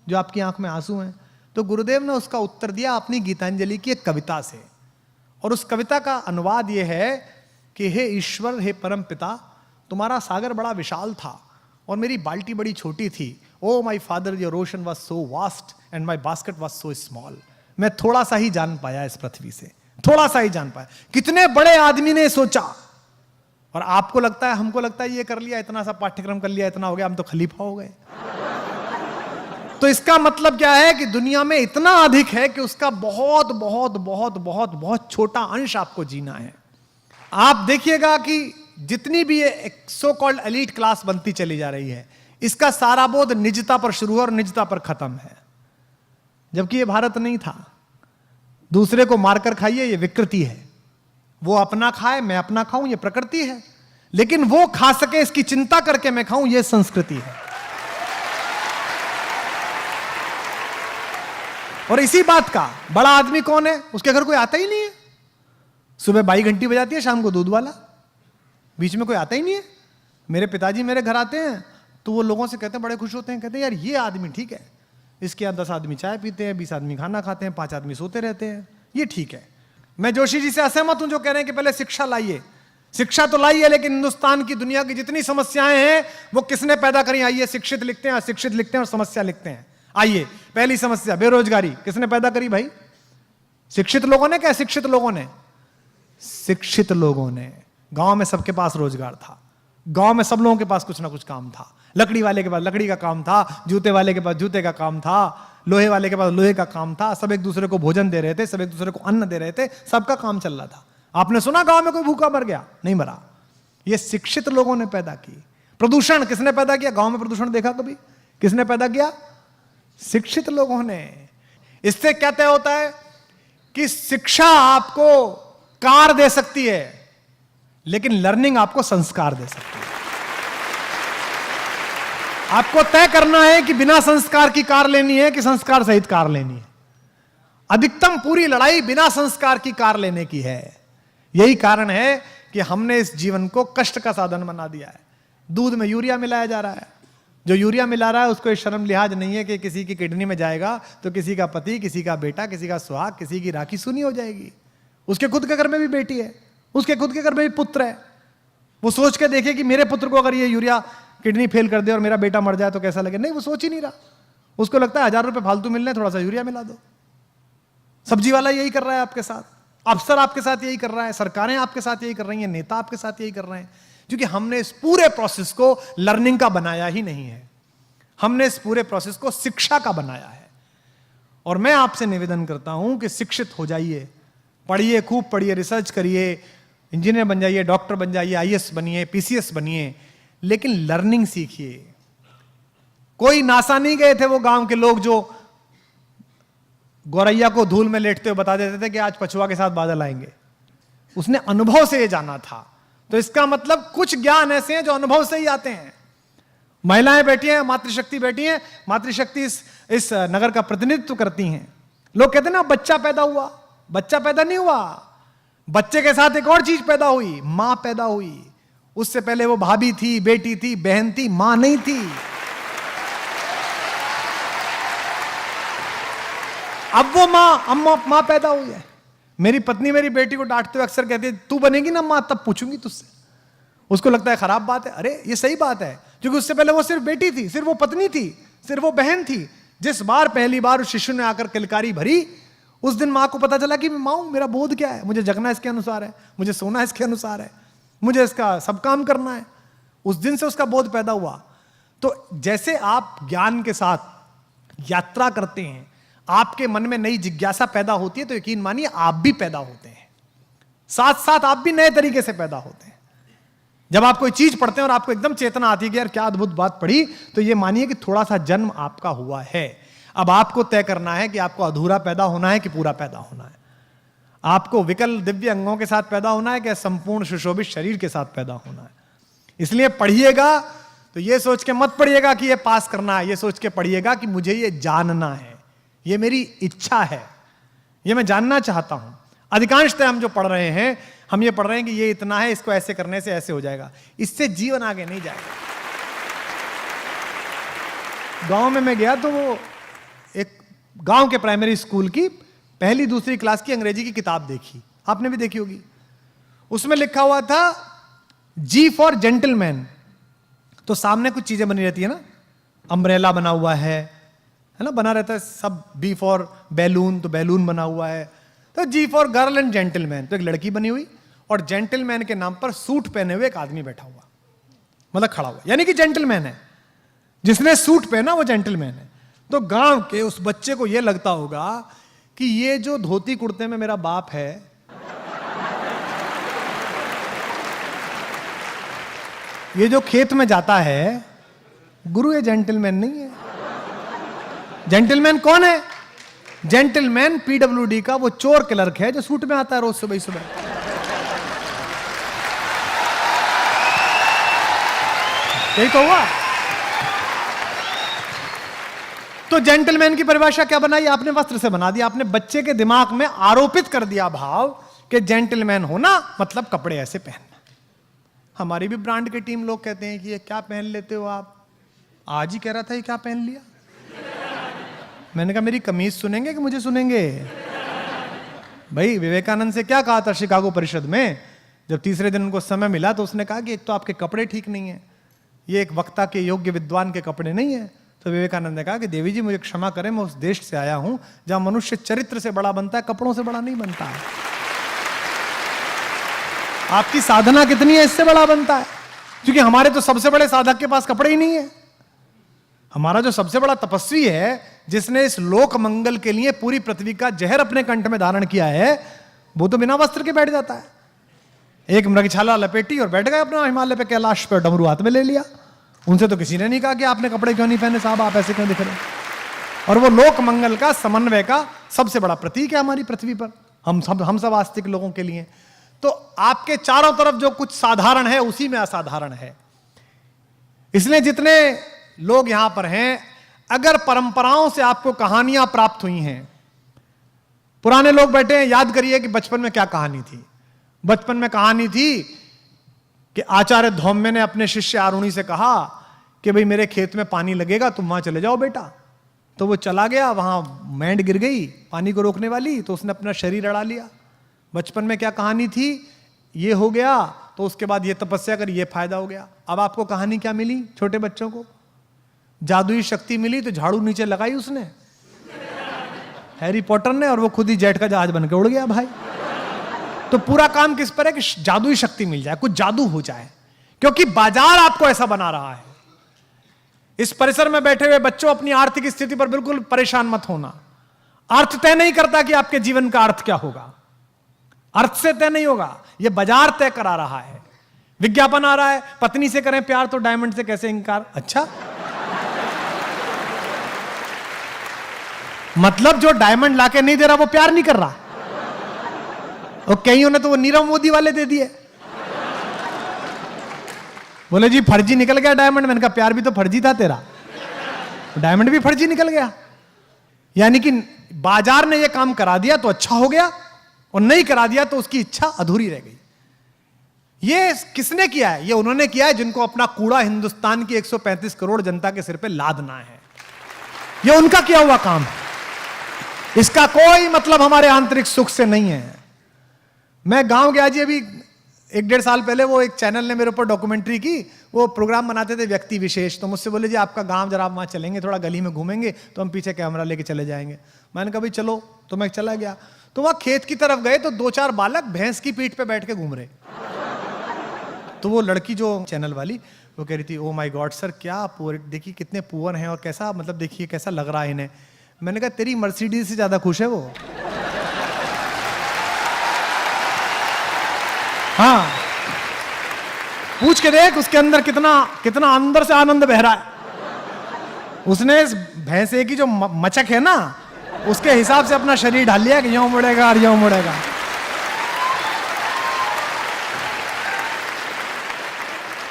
जो आपकी आंख में आंसू हैं? तो गुरुदेव ने उसका उत्तर दिया अपनी गीतांजलि की एक कविता से। और उस कविता का अनुवाद यह है कि हे ईश्वर, हे परम पिता, तुम्हारा सागर बड़ा विशाल था और मेरी बाल्टी बड़ी छोटी थी। Oh my father, your ocean was so vast and my basket was so small. मैं थोड़ा सा ही जान पाया इस पृथ्वी से, थोड़ा सा ही जान पाया। कितने बड़े आदमी ने सोचा। और आपको लगता है, हमको लगता है ये कर लिया, इतना सा पाठ्यक्रम कर लिया, इतना हो गया, हम तो खलीफा हो गए। तो इसका मतलब क्या है कि दुनिया में इतना अधिक है कि उसका बहुत बहुत बहुत बहुत बहुत छोटा अंश आपको जीना है। आप देखिएगा कि जितनी भी ये सो कॉल्ड एलीट क्लास बनती चली जा रही है, इसका सारा बोध निजता पर शुरू है और निजता पर खत्म है। जबकि ये भारत नहीं था। दूसरे को मारकर खाइए, ये विकृति है। वो अपना खाए, मैं अपना खाऊं, ये प्रकृति है। लेकिन वो खा सके इसकी चिंता करके मैं खाऊं, ये संस्कृति है। और इसी बात का बड़ा आदमी कौन है? उसके घर कोई आता ही नहीं है। सुबह बाई घंटी बजाती है, शाम को दूध वाला, बीच में कोई आता ही नहीं है। मेरे पिताजी मेरे घर आते हैं तो वो लोगों से कहते हैं, बड़े खुश होते हैं, कहते हैं यार ये आदमी ठीक है, इसके यहाँ 10 आदमी चाय पीते हैं, 20 आदमी खाना खाते हैं, 5 आदमी सोते रहते हैं, ये ठीक है। मैं जोशी जी से असहमत हूं जो कह रहे हैं कि पहले शिक्षा लाइए। शिक्षा तो लाइए, लेकिन हिंदुस्तान की, दुनिया की जितनी समस्याएं हैं वो किसने पैदा करी? आइए, शिक्षित लिखते हैं, अशिक्षित लिखते हैं और समस्या लिखते हैं। आइए, पहली समस्या बेरोजगारी, किसने पैदा करी भाई? शिक्षित लोगों ने क्या अशिक्षित लोगों ने? शिक्षित लोगों ने। गांव में सबके पास रोजगार था, गांव में सब लोगों के पास कुछ ना कुछ काम था। लकड़ी वाले के पास लकड़ी का काम था, जूते वाले के पास जूते का काम था, लोहे वाले के पास लोहे का काम था। सब एक दूसरे को भोजन दे रहे थे, सब एक दूसरे को अन्न दे रहे थे, सबका काम चल रहा था। आपने सुना गांव में कोई भूखा मर गया? नहीं मरा। ये शिक्षित लोगों ने पैदा की। प्रदूषण किसने पैदा किया? गांव में प्रदूषण देखा कभी? किसने पैदा किया? शिक्षित लोगों ने। इससे क्या तय होता है कि शिक्षा आपको कार दे सकती है, लेकिन लर्निंग आपको संस्कार दे सकती है। आपको तय करना है कि बिना संस्कार की कार लेनी है कि संस्कार सहित कार लेनी है। अधिकतम पूरी लड़ाई बिना संस्कार की कार लेने की है। यही कारण है कि हमने इस जीवन को कष्ट का साधन बना दिया है। दूध में यूरिया मिलाया जा रहा है। जो यूरिया मिला रहा है उसको शर्म लिहाज नहीं है कि किसी की किडनी में जाएगा तो किसी का पति, किसी का बेटा, किसी का सुहाग, किसी की राखी सुनी हो जाएगी। उसके खुद के घर में भी बेटी है, उसके खुद के घर में भी पुत्र है। वो सोच के देखे कि मेरे पुत्र को अगर ये यूरिया किडनी फेल कर दे और मेरा बेटा मर जाए तो कैसा लगे। नहीं, वो सोच ही नहीं रहा। उसको लगता है 1000 रुपए फालतू मिलने, थोड़ा सा यूरिया मिला दो। सब्जी वाला यही कर रहा है आपके साथ, अफसर आपके साथ यही कर रहा है, सरकारें आपके साथ यही कर रही हैं, नेता आपके साथ यही कर रहे हैं, क्योंकि हमने इस पूरे प्रोसेस को लर्निंग का बनाया ही नहीं है। हमने इस पूरे प्रोसेस को शिक्षा का बनाया है। और मैं आपसे निवेदन करता हूं कि शिक्षित हो जाइए, पढ़िए, खूब पढ़िए, रिसर्च करिए, इंजीनियर बन जाइए, डॉक्टर बन जाइए, आईएएस बनिए, पीसीएस बनिए, लेकिन लर्निंग सीखिए। कोई नासा नहीं गए थे वो गांव के लोग जो गौरैया को धूल में लेटते हुए बता देते थे कि आज पछुआ के साथ बादल आएंगे। उसने अनुभव से ये जाना था। तो इसका मतलब कुछ ज्ञान ऐसे हैं जो अनुभव से ही आते हैं। महिलाएं बैठी हैं, मातृशक्ति बैठी हैं, मातृशक्ति इस नगर का प्रतिनिधित्व करती हैं। लोग कहते हैं ना बच्चा पैदा हुआ, बच्चा पैदा नहीं हुआ, बच्चे के साथ एक और चीज पैदा हुई, मां पैदा हुई। उससे पहले वो भाभी थी, बेटी थी, बहन थी, मां नहीं थी। अब वो मां पैदा हुई है। मेरी पत्नी मेरी बेटी को डांटते हुए अक्सर कहती है, तू बनेगी ना मां तब पूछूंगी तुझसे। उसको लगता है खराब बात है। अरे ये सही बात है, क्योंकि उससे पहले वो सिर्फ बेटी थी, सिर्फ वो पत्नी थी, सिर्फ वो बहन थी। जिस बार पहली बार उस शिशु ने आकर किलकारी भरी, उस दिन मां को पता चला कि मैं मां हूं, मेरा बोध क्या है, मुझे जगना इसके अनुसार है, मुझे सोना इसके अनुसार है, मुझे इसका सब काम करना है। उस दिन से उसका बोध पैदा हुआ। तो जैसे आप ज्ञान के साथ यात्रा करते हैं, आपके मन में नई जिज्ञासा पैदा होती है, तो यकीन मानिए आप भी पैदा होते हैं, साथ साथ आप भी नए तरीके से पैदा होते हैं। जब आप कोई चीज पढ़ते हैं और आपको एकदम चेतना आती है कि यार क्या अद्भुत बात पढ़ी, तो ये मानिए कि थोड़ा सा जन्म आपका हुआ है। अब आपको तय करना है कि आपको अधूरा पैदा होना है कि पूरा पैदा होना है। आपको विकल दिव्य अंगों के साथ पैदा होना है कि संपूर्ण सुशोभित शरीर के साथ पैदा होना है। इसलिए पढ़िएगा तो ये सोच के मत पढ़िएगा कि ये पास करना है, ये सोच के पढ़िएगा कि मुझे ये जानना है, ये मेरी इच्छा है, ये मैं जानना चाहता हूं। अधिकांशतः हम जो पढ़ रहे हैं, हम ये पढ़ रहे हैं कि ये इतना है, इसको ऐसे करने से ऐसे हो जाएगा। इससे जीवन आगे नहीं जाएगा। गांव में मैं गया तो वो एक गांव के प्राइमरी स्कूल की पहली दूसरी क्लास की अंग्रेजी की किताब देखी, आपने भी देखी होगी। उसमें लिखा हुआ था जी फॉर जेंटलमैन। तो सामने कुछ चीजें बनी रहती है ना, अम्ब्रेला बना हुआ है ना, बना रहता है सब। बी फॉर बैलून, तो बैलून बना हुआ है। तो जी फॉर गर्ल एंड जेंटलमैन, तो एक लड़की बनी हुई, और जेंटलमैन के नाम पर सूट पहने हुए एक आदमी बैठा हुआ, मतलब खड़ा हुआ, यानी कि जेंटलमैन है। जिसने सूट पहना वो जेंटलमैन है। तो गांव के उस बच्चे को यह लगता होगा कि ये जो धोती कुर्ते में मेरा बाप है, ये जो खेत में जाता है, गुरु ये जेंटलमैन नहीं है। जेंटलमैन कौन है? जेंटलमैन पीडब्ल्यूडी का वो चोर क्लर्क है जो सूट में आता है रोज सुबह सुबह। यही तो हुआ। तो जेंटलमैन की परिभाषा क्या बनाई आपने? वस्त्र से बना दिया। आपने बच्चे के दिमाग में आरोपित कर दिया भाव कि जेंटलमैन होना मतलब कपड़े ऐसे पहनना। हमारी भी ब्रांड के टीम लोग कहते हैं कि ये क्या पहन लेते हो आप। आज ही कह रहा था ये क्या पहन लिया। मैंने कहा मेरी कमीज सुनेंगे कि मुझे सुनेंगे? भाई विवेकानंद से क्या कहा था शिकागो परिषद में, जब तीसरे दिन उनको समय मिला तो उसने कहा कि एक तो आपके कपड़े ठीक नहीं है, ये एक वक्ता के योग्य विद्वान के कपड़े नहीं है। तो विवेकानंद ने कहा कि देवी जी मुझे क्षमा करें, मैं उस देश से आया हूं जहां मनुष्य चरित्र से बड़ा बनता है, कपड़ों से बड़ा नहीं बनता है। आपकी साधना कितनी है इससे बड़ा बनता है, क्योंकि हमारे तो सबसे बड़े साधक के पास कपड़े ही नहीं है। हमारा जो सबसे बड़ा तपस्वी है, जिसने इस लोक मंगल के लिए पूरी पृथ्वी का जहर अपने कंठ में धारण किया है, वो तो बिना वस्त्र के बैठ जाता है। एक मृगछाला लपेटी और बैठ गए अपना हिमालय पे, कैलाश पे, डमरू हाथ में ले लिया। उनसे तो किसी ने नहीं कहा कि आपने कपड़े क्यों नहीं पहने साहब, आप ऐसे क्यों दिख रहे। और वो लोक मंगल का समन्वय का सबसे बड़ा प्रतीक है हमारी पृथ्वी पर, हम सब आस्तिक लोगों के लिए। तो आपके चारों तरफ जो कुछ साधारण है उसी में असाधारण है। इसलिए जितने लोग यहां पर हैं, अगर परंपराओं से आपको कहानियां प्राप्त हुई हैं, पुराने लोग बैठे हैं, याद करिए कि बचपन में क्या कहानी थी। बचपन में कहानी थी कि आचार्य धौम्य ने अपने शिष्य आरुणि से कहा कि भाई मेरे खेत में पानी लगेगा, तुम वहां चले जाओ बेटा। तो वो चला गया, वहां मैंड गिर गई पानी को रोकने वाली, तो उसने अपना शरीर अड़ा लिया। बचपन में क्या कहानी थी, ये हो गया, तो उसके बाद ये तपस्या कर, ये फायदा हो गया। अब आपको कहानी क्या मिली? छोटे बच्चों को जादुई शक्ति मिली, तो झाड़ू नीचे लगाई उसने, हैरी पॉटर ने, और वो खुद ही जेट का जहाज बन के उड़ गया भाई। तो पूरा काम किस पर है कि जादुई शक्ति मिल जाए, कुछ जादू हो जाए, क्योंकि बाजार आपको ऐसा बना रहा है। इस परिसर में बैठे हुए बच्चों, अपनी आर्थिक स्थिति पर बिल्कुल परेशान मत होना। अर्थ तय नहीं करता कि आपके जीवन का अर्थ क्या होगा, अर्थ से तय नहीं होगा, यह बाजार तय करा रहा है। विज्ञापन आ रहा है, पत्नी से करें प्यार तो डायमंड से कैसे इंकार। अच्छा, मतलब जो डायमंड लाके नहीं दे रहा वो प्यार नहीं कर रहा। और कईयों ने तो वो नीरव मोदी वाले दे दिए, बोले जी फर्जी निकल गया डायमंड। मैंने कहा प्यार भी तो फर्जी था तेरा, डायमंड भी फर्जी निकल गया। यानी कि बाजार ने ये काम करा दिया तो अच्छा हो गया, और नहीं करा दिया तो उसकी इच्छा अधूरी रह गई। ये किसने किया है? ये उन्होंने किया है जिनको अपना कूड़ा हिंदुस्तान की 135 करोड़ जनता के सिर पे लादना है। ये उनका किया हुआ काम है, इसका कोई मतलब हमारे आंतरिक सुख से नहीं है। मैं गांव गया जी अभी 1-1.5 साल पहले वो एक चैनल ने मेरे ऊपर डॉक्यूमेंट्री की, वो प्रोग्राम बनाते थे व्यक्ति विशेष, तो मुझसे बोले जी आपका गांव जरा आप वहाँ चलेंगे, थोड़ा गली में घूमेंगे तो हम पीछे कैमरा लेके चले जाएंगे। मैंने कहा भाई चलो, तो मैं चला गया। तो वहाँ खेत की तरफ गए तो 2-4 बालक भैंस की पीठ पे बैठ के घूम रहे। तो वो लड़की जो चैनल वाली वो कह रही थी ओ माय गॉड सर, क्या पुअर, देखिए कितने पुअर हैं और कैसा, मतलब देखिए कैसा लग रहा है इन्हें। मैंने कहा तेरी मर्सिडीज से ज्यादा खुश है वो। हाँ, पूछ के देख उसके अंदर कितना कितना अंदर से आनंद बह रहा है। उसने इस भैंसे की जो मचक है ना, उसके हिसाब से अपना शरीर ढाल लिया कि यूं मुड़ेगा और यूं मुड़ेगा।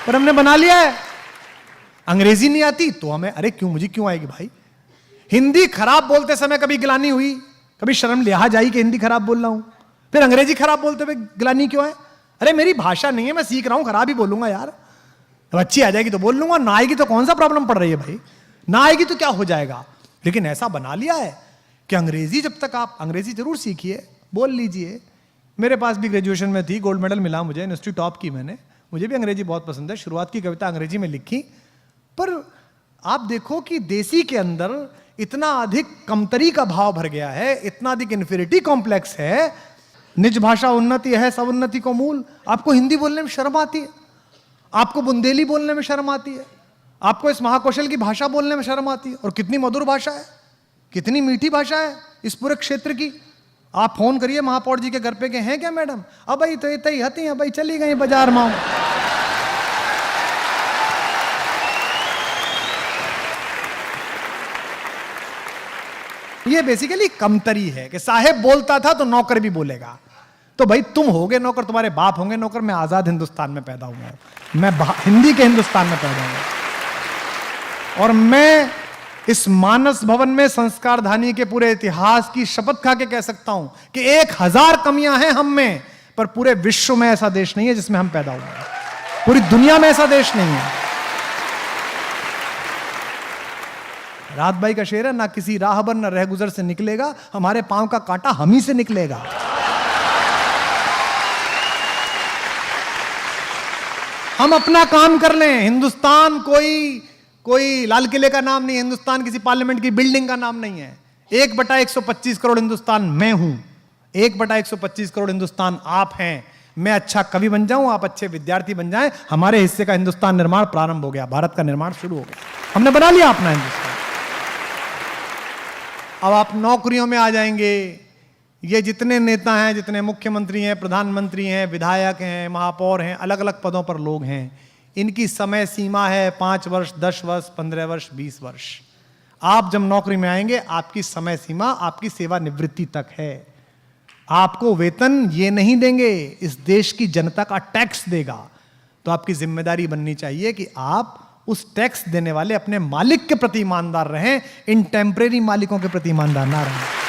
पर हमने बना लिया है। अंग्रेजी नहीं आती तो हमें, अरे क्यों, मुझे क्यों आएगी भाई। हिंदी खराब बोलते समय कभी गिलानी हुई, कभी शर्म लिहाज आई कि हिंदी खराब बोल रहा हूं, फिर अंग्रेजी खराब बोलते हुए गिलानी क्यों है। अरे मेरी भाषा नहीं है, मैं सीख रहा हूं, खराब ही बोलूंगा यार। अब अच्छी आ जाएगी तो बोल लूंगा, ना आएगी तो कौन सा प्रॉब्लम पड़ रही है भाई, ना आएगी तो क्या हो जाएगा। लेकिन ऐसा बना लिया है कि अंग्रेजी, जब तक आप अंग्रेजी जरूर सीखिए, बोल लीजिए। मेरे पास भी ग्रेजुएशन में थी, गोल्ड मेडल मिला मुझे, यूनिवर्सिटी टॉप की मैंने, मुझे भी अंग्रेजी बहुत पसंद है। शुरुआत की कविता अंग्रेजी में लिखी। पर आप देखो कि देसी के अंदर इतना अधिक कमतरी का भाव भर गया है, इतना अधिक इन्फीरिटी कॉम्प्लेक्स है। निज भाषा उन्नति है सब उन्नति को मूल। आपको हिंदी बोलने में शर्म आती है, आपको बुंदेली बोलने में शर्म आती है, आपको इस महाकौशल की भाषा बोलने में शर्म आती है। और कितनी मधुर भाषा है, कितनी मीठी भाषा है इस पूरे क्षेत्र की। आप फोन करिए महापौर जी के घर पे, के हैं क्या मैडम, अब भाई तो इतनी हती है भाई, चली गई बाजार में। ये बेसिकली कमतरी है कि साहेब बोलता था तो नौकर भी बोलेगा। तो भाई तुम होगे नौकर, तुम्हारे बाप होंगे नौकर। मैं आजाद हिंदुस्तान में पैदा हुआ हूं, मैं हिंदी के हिंदुस्तान में पैदा हुआ, और मैं इस मानस भवन में संस्कारधानी के पूरे इतिहास की शपथ खा के कह सकता हूं कि 1000 कमियां हैं हम में, पर पूरे विश्व में ऐसा देश नहीं है जिसमें हम पैदा हुए हैं, पूरी दुनिया में ऐसा देश नहीं है। रात भाई का शेर है, ना किसी राहबर ना रहगुजर से निकलेगा, हमारे पांव का कांटा हम ही से निकलेगा। हम अपना काम कर लें। हिंदुस्तान कोई लाल किले का नाम नहीं है, हिंदुस्तान किसी पार्लियामेंट की बिल्डिंग का नाम नहीं है। 1/125 करोड़ हिंदुस्तान मैं हूं, 1/125 करोड़ हिंदुस्तान आप हैं। मैं अच्छा कवि बन जाऊं, आप अच्छे विद्यार्थी बन जाएं, हमारे हिस्से का हिंदुस्तान निर्माण प्रारंभ हो गया, भारत का निर्माण शुरू हो गया, हमने बना लिया अपना हिंदुस्तान। अब आप नौकरियों में आ जाएंगे। ये जितने नेता हैं, जितने मुख्यमंत्री हैं, प्रधानमंत्री हैं, विधायक हैं, महापौर हैं, अलग अलग पदों पर लोग हैं, इनकी समय सीमा है 5 वर्ष, 10 वर्ष, 15 वर्ष, 20 वर्ष। आप जब नौकरी में आएंगे, आपकी समय सीमा आपकी सेवानिवृत्ति तक है। आपको वेतन ये नहीं देंगे, इस देश की जनता का टैक्स देगा। तो आपकी जिम्मेदारी बननी चाहिए कि आप उस टैक्स देने वाले अपने मालिक के प्रति ईमानदार रहें, इन टेम्परेरी मालिकों के प्रति ईमानदार ना रहें।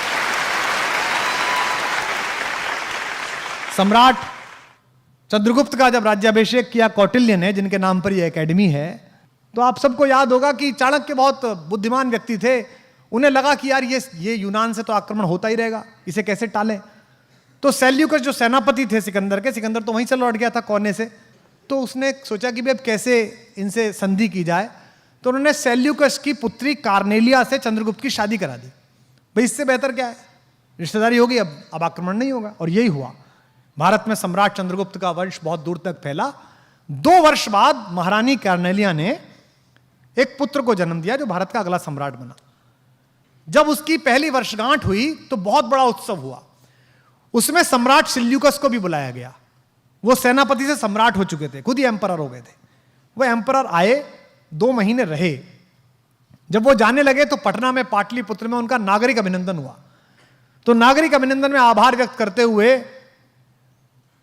सम्राट चंद्रगुप्त का जब राज्याभिषेक किया कौटिल्य ने, जिनके नाम पर यह एकेडमी है, तो आप सबको याद होगा कि चाणक्य बहुत बुद्धिमान व्यक्ति थे। उन्हें लगा कि यार ये यूनान से तो आक्रमण होता ही रहेगा, इसे कैसे टालें। तो सेल्यूकस जो सेनापति थे सिकंदर के, सिकंदर तो वहीं से लौट गया था कोने से, तो उसने सोचा कि भाई अब कैसे इनसे संधि की जाए। तो उन्होंने सेल्यूकस की पुत्री कार्नेलिया से चंद्रगुप्त की शादी करा दी। भाई इससे बेहतर क्या है, रिश्तेदारी होगी, अब आक्रमण नहीं होगा। और यही हुआ। भारत में सम्राट चंद्रगुप्त का वंश बहुत दूर तक फैला। 2 वर्ष बाद महारानी कार्नेलिया ने एक पुत्र को जन्म दिया जो भारत का अगला सम्राट बना। जब उसकी पहली वर्षगांठ हुई तो बहुत बड़ा उत्सव हुआ। उसमें सम्राट सेल्यूकस को भी बुलाया गया। वो सेनापति से सम्राट हो चुके थे, खुद ही एम्परर हो गए थे। वो एम्परर आए, 2 महीने रहे। जब वो जाने लगे तो पटना में पाटलिपुत्र में उनका नागरिक अभिनंदन हुआ। तो नागरिक अभिनंदन में आभार व्यक्त करते हुए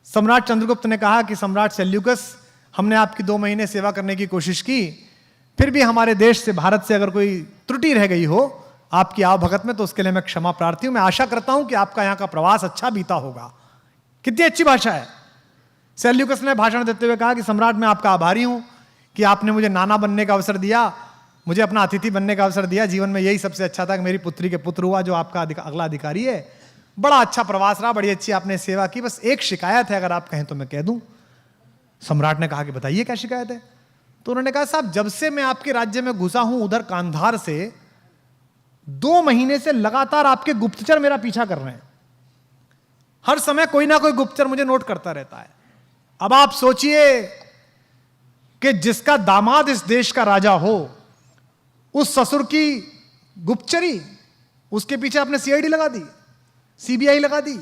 सम्राट चंद्रगुप्त ने कहा कि सम्राट सेल्यूकस, हमने आपकी 2 महीने सेवा करने की कोशिश की, फिर भी हमारे देश से, भारत से अगर कोई त्रुटि रह गई हो आपकी आवभगत में, तो उसके लिए मैं क्षमा प्रार्थी हूं। मैं आशा करता हूं कि आपका यहां का प्रवास अच्छा बीता होगा। कितनी अच्छी भाषा है। सेल्यूकस ने भाषण देते हुए कहा कि सम्राट, मैं आपका आभारी हूं कि आपने मुझे नाना बनने का अवसर दिया, मुझे अपना अतिथि बनने का अवसर दिया। जीवन में यही सबसे अच्छा था कि मेरी पुत्री के पुत्र हुआ जो आपका अगला अधिकारी है। बड़ा अच्छा प्रवास रहा, बड़ी अच्छी आपने सेवा की। बस एक शिकायत है, अगर आप कहें तो मैं कह दूं। सम्राट ने कहा कि बताइए क्या शिकायत है। तो उन्होंने कहा साहब, जब से मैं आपके राज्य में घुसा हूं उधर कांधार से 2 महीने से लगातार आपके गुप्तचर मेरा पीछा कर रहे हैं। हर समय कोई ना कोई गुप्तचर मुझे नोट करता रहता है। अब आप सोचिए कि जिसका दामाद इस देश का राजा हो, उस ससुर की गुप्तचरी, उसके पीछे आपने सीआईडी लगा दी, सीबीआई लगा दी।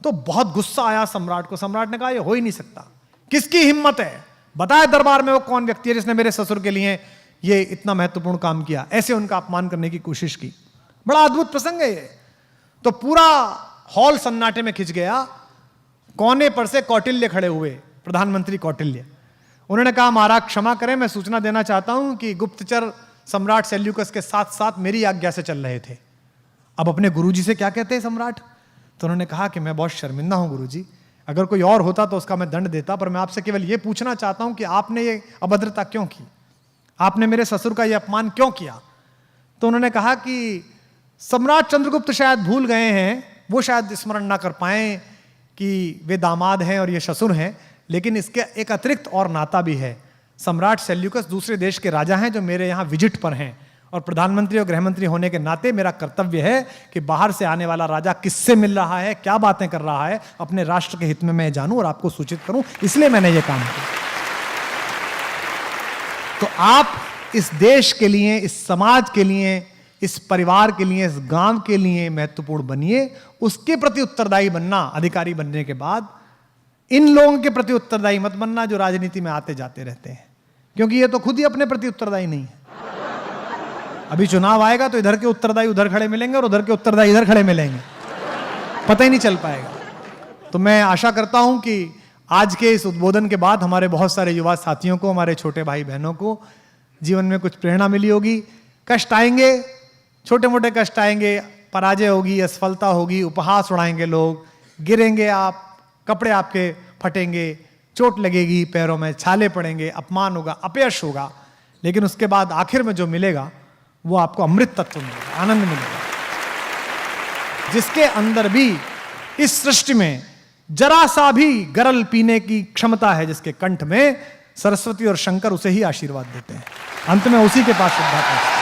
तो बहुत गुस्सा आया सम्राट को। सम्राट ने कहा यह हो ही नहीं सकता, किसकी हिम्मत है, बताए दरबार में वो कौन व्यक्ति है जिसने मेरे ससुर के लिए ये इतना महत्वपूर्ण काम किया। ऐसे उनका अपमान करने की कोशिश की। बड़ा अद्भुत प्रसंग है ये। तो पूरा हॉल सन्नाटे में खिंच गया। कोने पर से कौटिल्य खड़े हुए, प्रधानमंत्री कौटिल्य। उन्होंने कहा महाराज क्षमा करें, मैं सूचना देना चाहता हूं कि गुप्तचर सम्राट सेल्यूकस के साथ साथ मेरी आज्ञा से चल रहे थे। अब अपने गुरुजी से क्या कहते हैं सम्राट? तो उन्होंने कहा कि मैं बहुत शर्मिंदा हूं गुरुजी, अगर कोई और होता तो उसका मैं दंड देता, पर मैं आपसे केवल यह पूछना चाहता हूं कि आपने ये अभद्रता क्यों की, आपने मेरे ससुर का यह अपमान क्यों किया? तो उन्होंने कहा कि सम्राट चंद्रगुप्त शायद भूल गए हैं, वो शायद स्मरण ना कर पाए कि वे दामाद हैं और ये ससुर हैं, लेकिन इसके एक अतिरिक्त और नाता भी है। सम्राट सेल्यूकस दूसरे देश के राजा हैं जो मेरे यहाँ विजिट पर हैं, और प्रधानमंत्री और गृहमंत्री होने के नाते मेरा कर्तव्य है कि बाहर से आने वाला राजा किससे मिल रहा है, क्या बातें कर रहा है, अपने राष्ट्र के हित में मैं जानूं और आपको सूचित करूं, इसलिए मैंने ये काम किया। तो आप इस देश के लिए, इस समाज के लिए, इस परिवार के लिए, इस गांव के लिए महत्वपूर्ण बनिए। उसके प्रति उत्तरदायी बनना, अधिकारी बनने के बाद इन लोगों के प्रति उत्तरदायी मत बनना जो राजनीति में आते जाते रहते हैं, क्योंकि ये तो खुद ही अपने प्रति उत्तरदायी नहीं है। अभी चुनाव आएगा तो इधर के उत्तरदायी उधर खड़े मिलेंगे और उधर के उत्तरदायी इधर खड़े मिलेंगे, पता ही नहीं चल पाएगा। तो मैं आशा करता हूं कि आज के इस उद्बोधन के बाद हमारे बहुत सारे युवा साथियों को, हमारे छोटे भाई बहनों को जीवन में कुछ प्रेरणा मिली होगी। कष्ट आएंगे, छोटे मोटे कष्ट आएंगे, पराजय होगी, असफलता होगी, उपहास उड़ाएंगे लोग, गिरेंगे आप, कपड़े आपके फटेंगे, चोट लगेगी, पैरों में छाले पड़ेंगे, अपमान होगा, अपयश होगा, लेकिन उसके बाद आखिर में जो मिलेगा वो आपको अमृत तत्व मिलेगा, आनंद मिलेगा, जिसके अंदर भी इस सृष्टि में जरा सा भी गरल पीने की क्षमता है, जिसके कंठ में सरस्वती और शंकर उसे ही आशीर्वाद देते हैं। अंत में उसी के पास श्रद्धा करते हैं।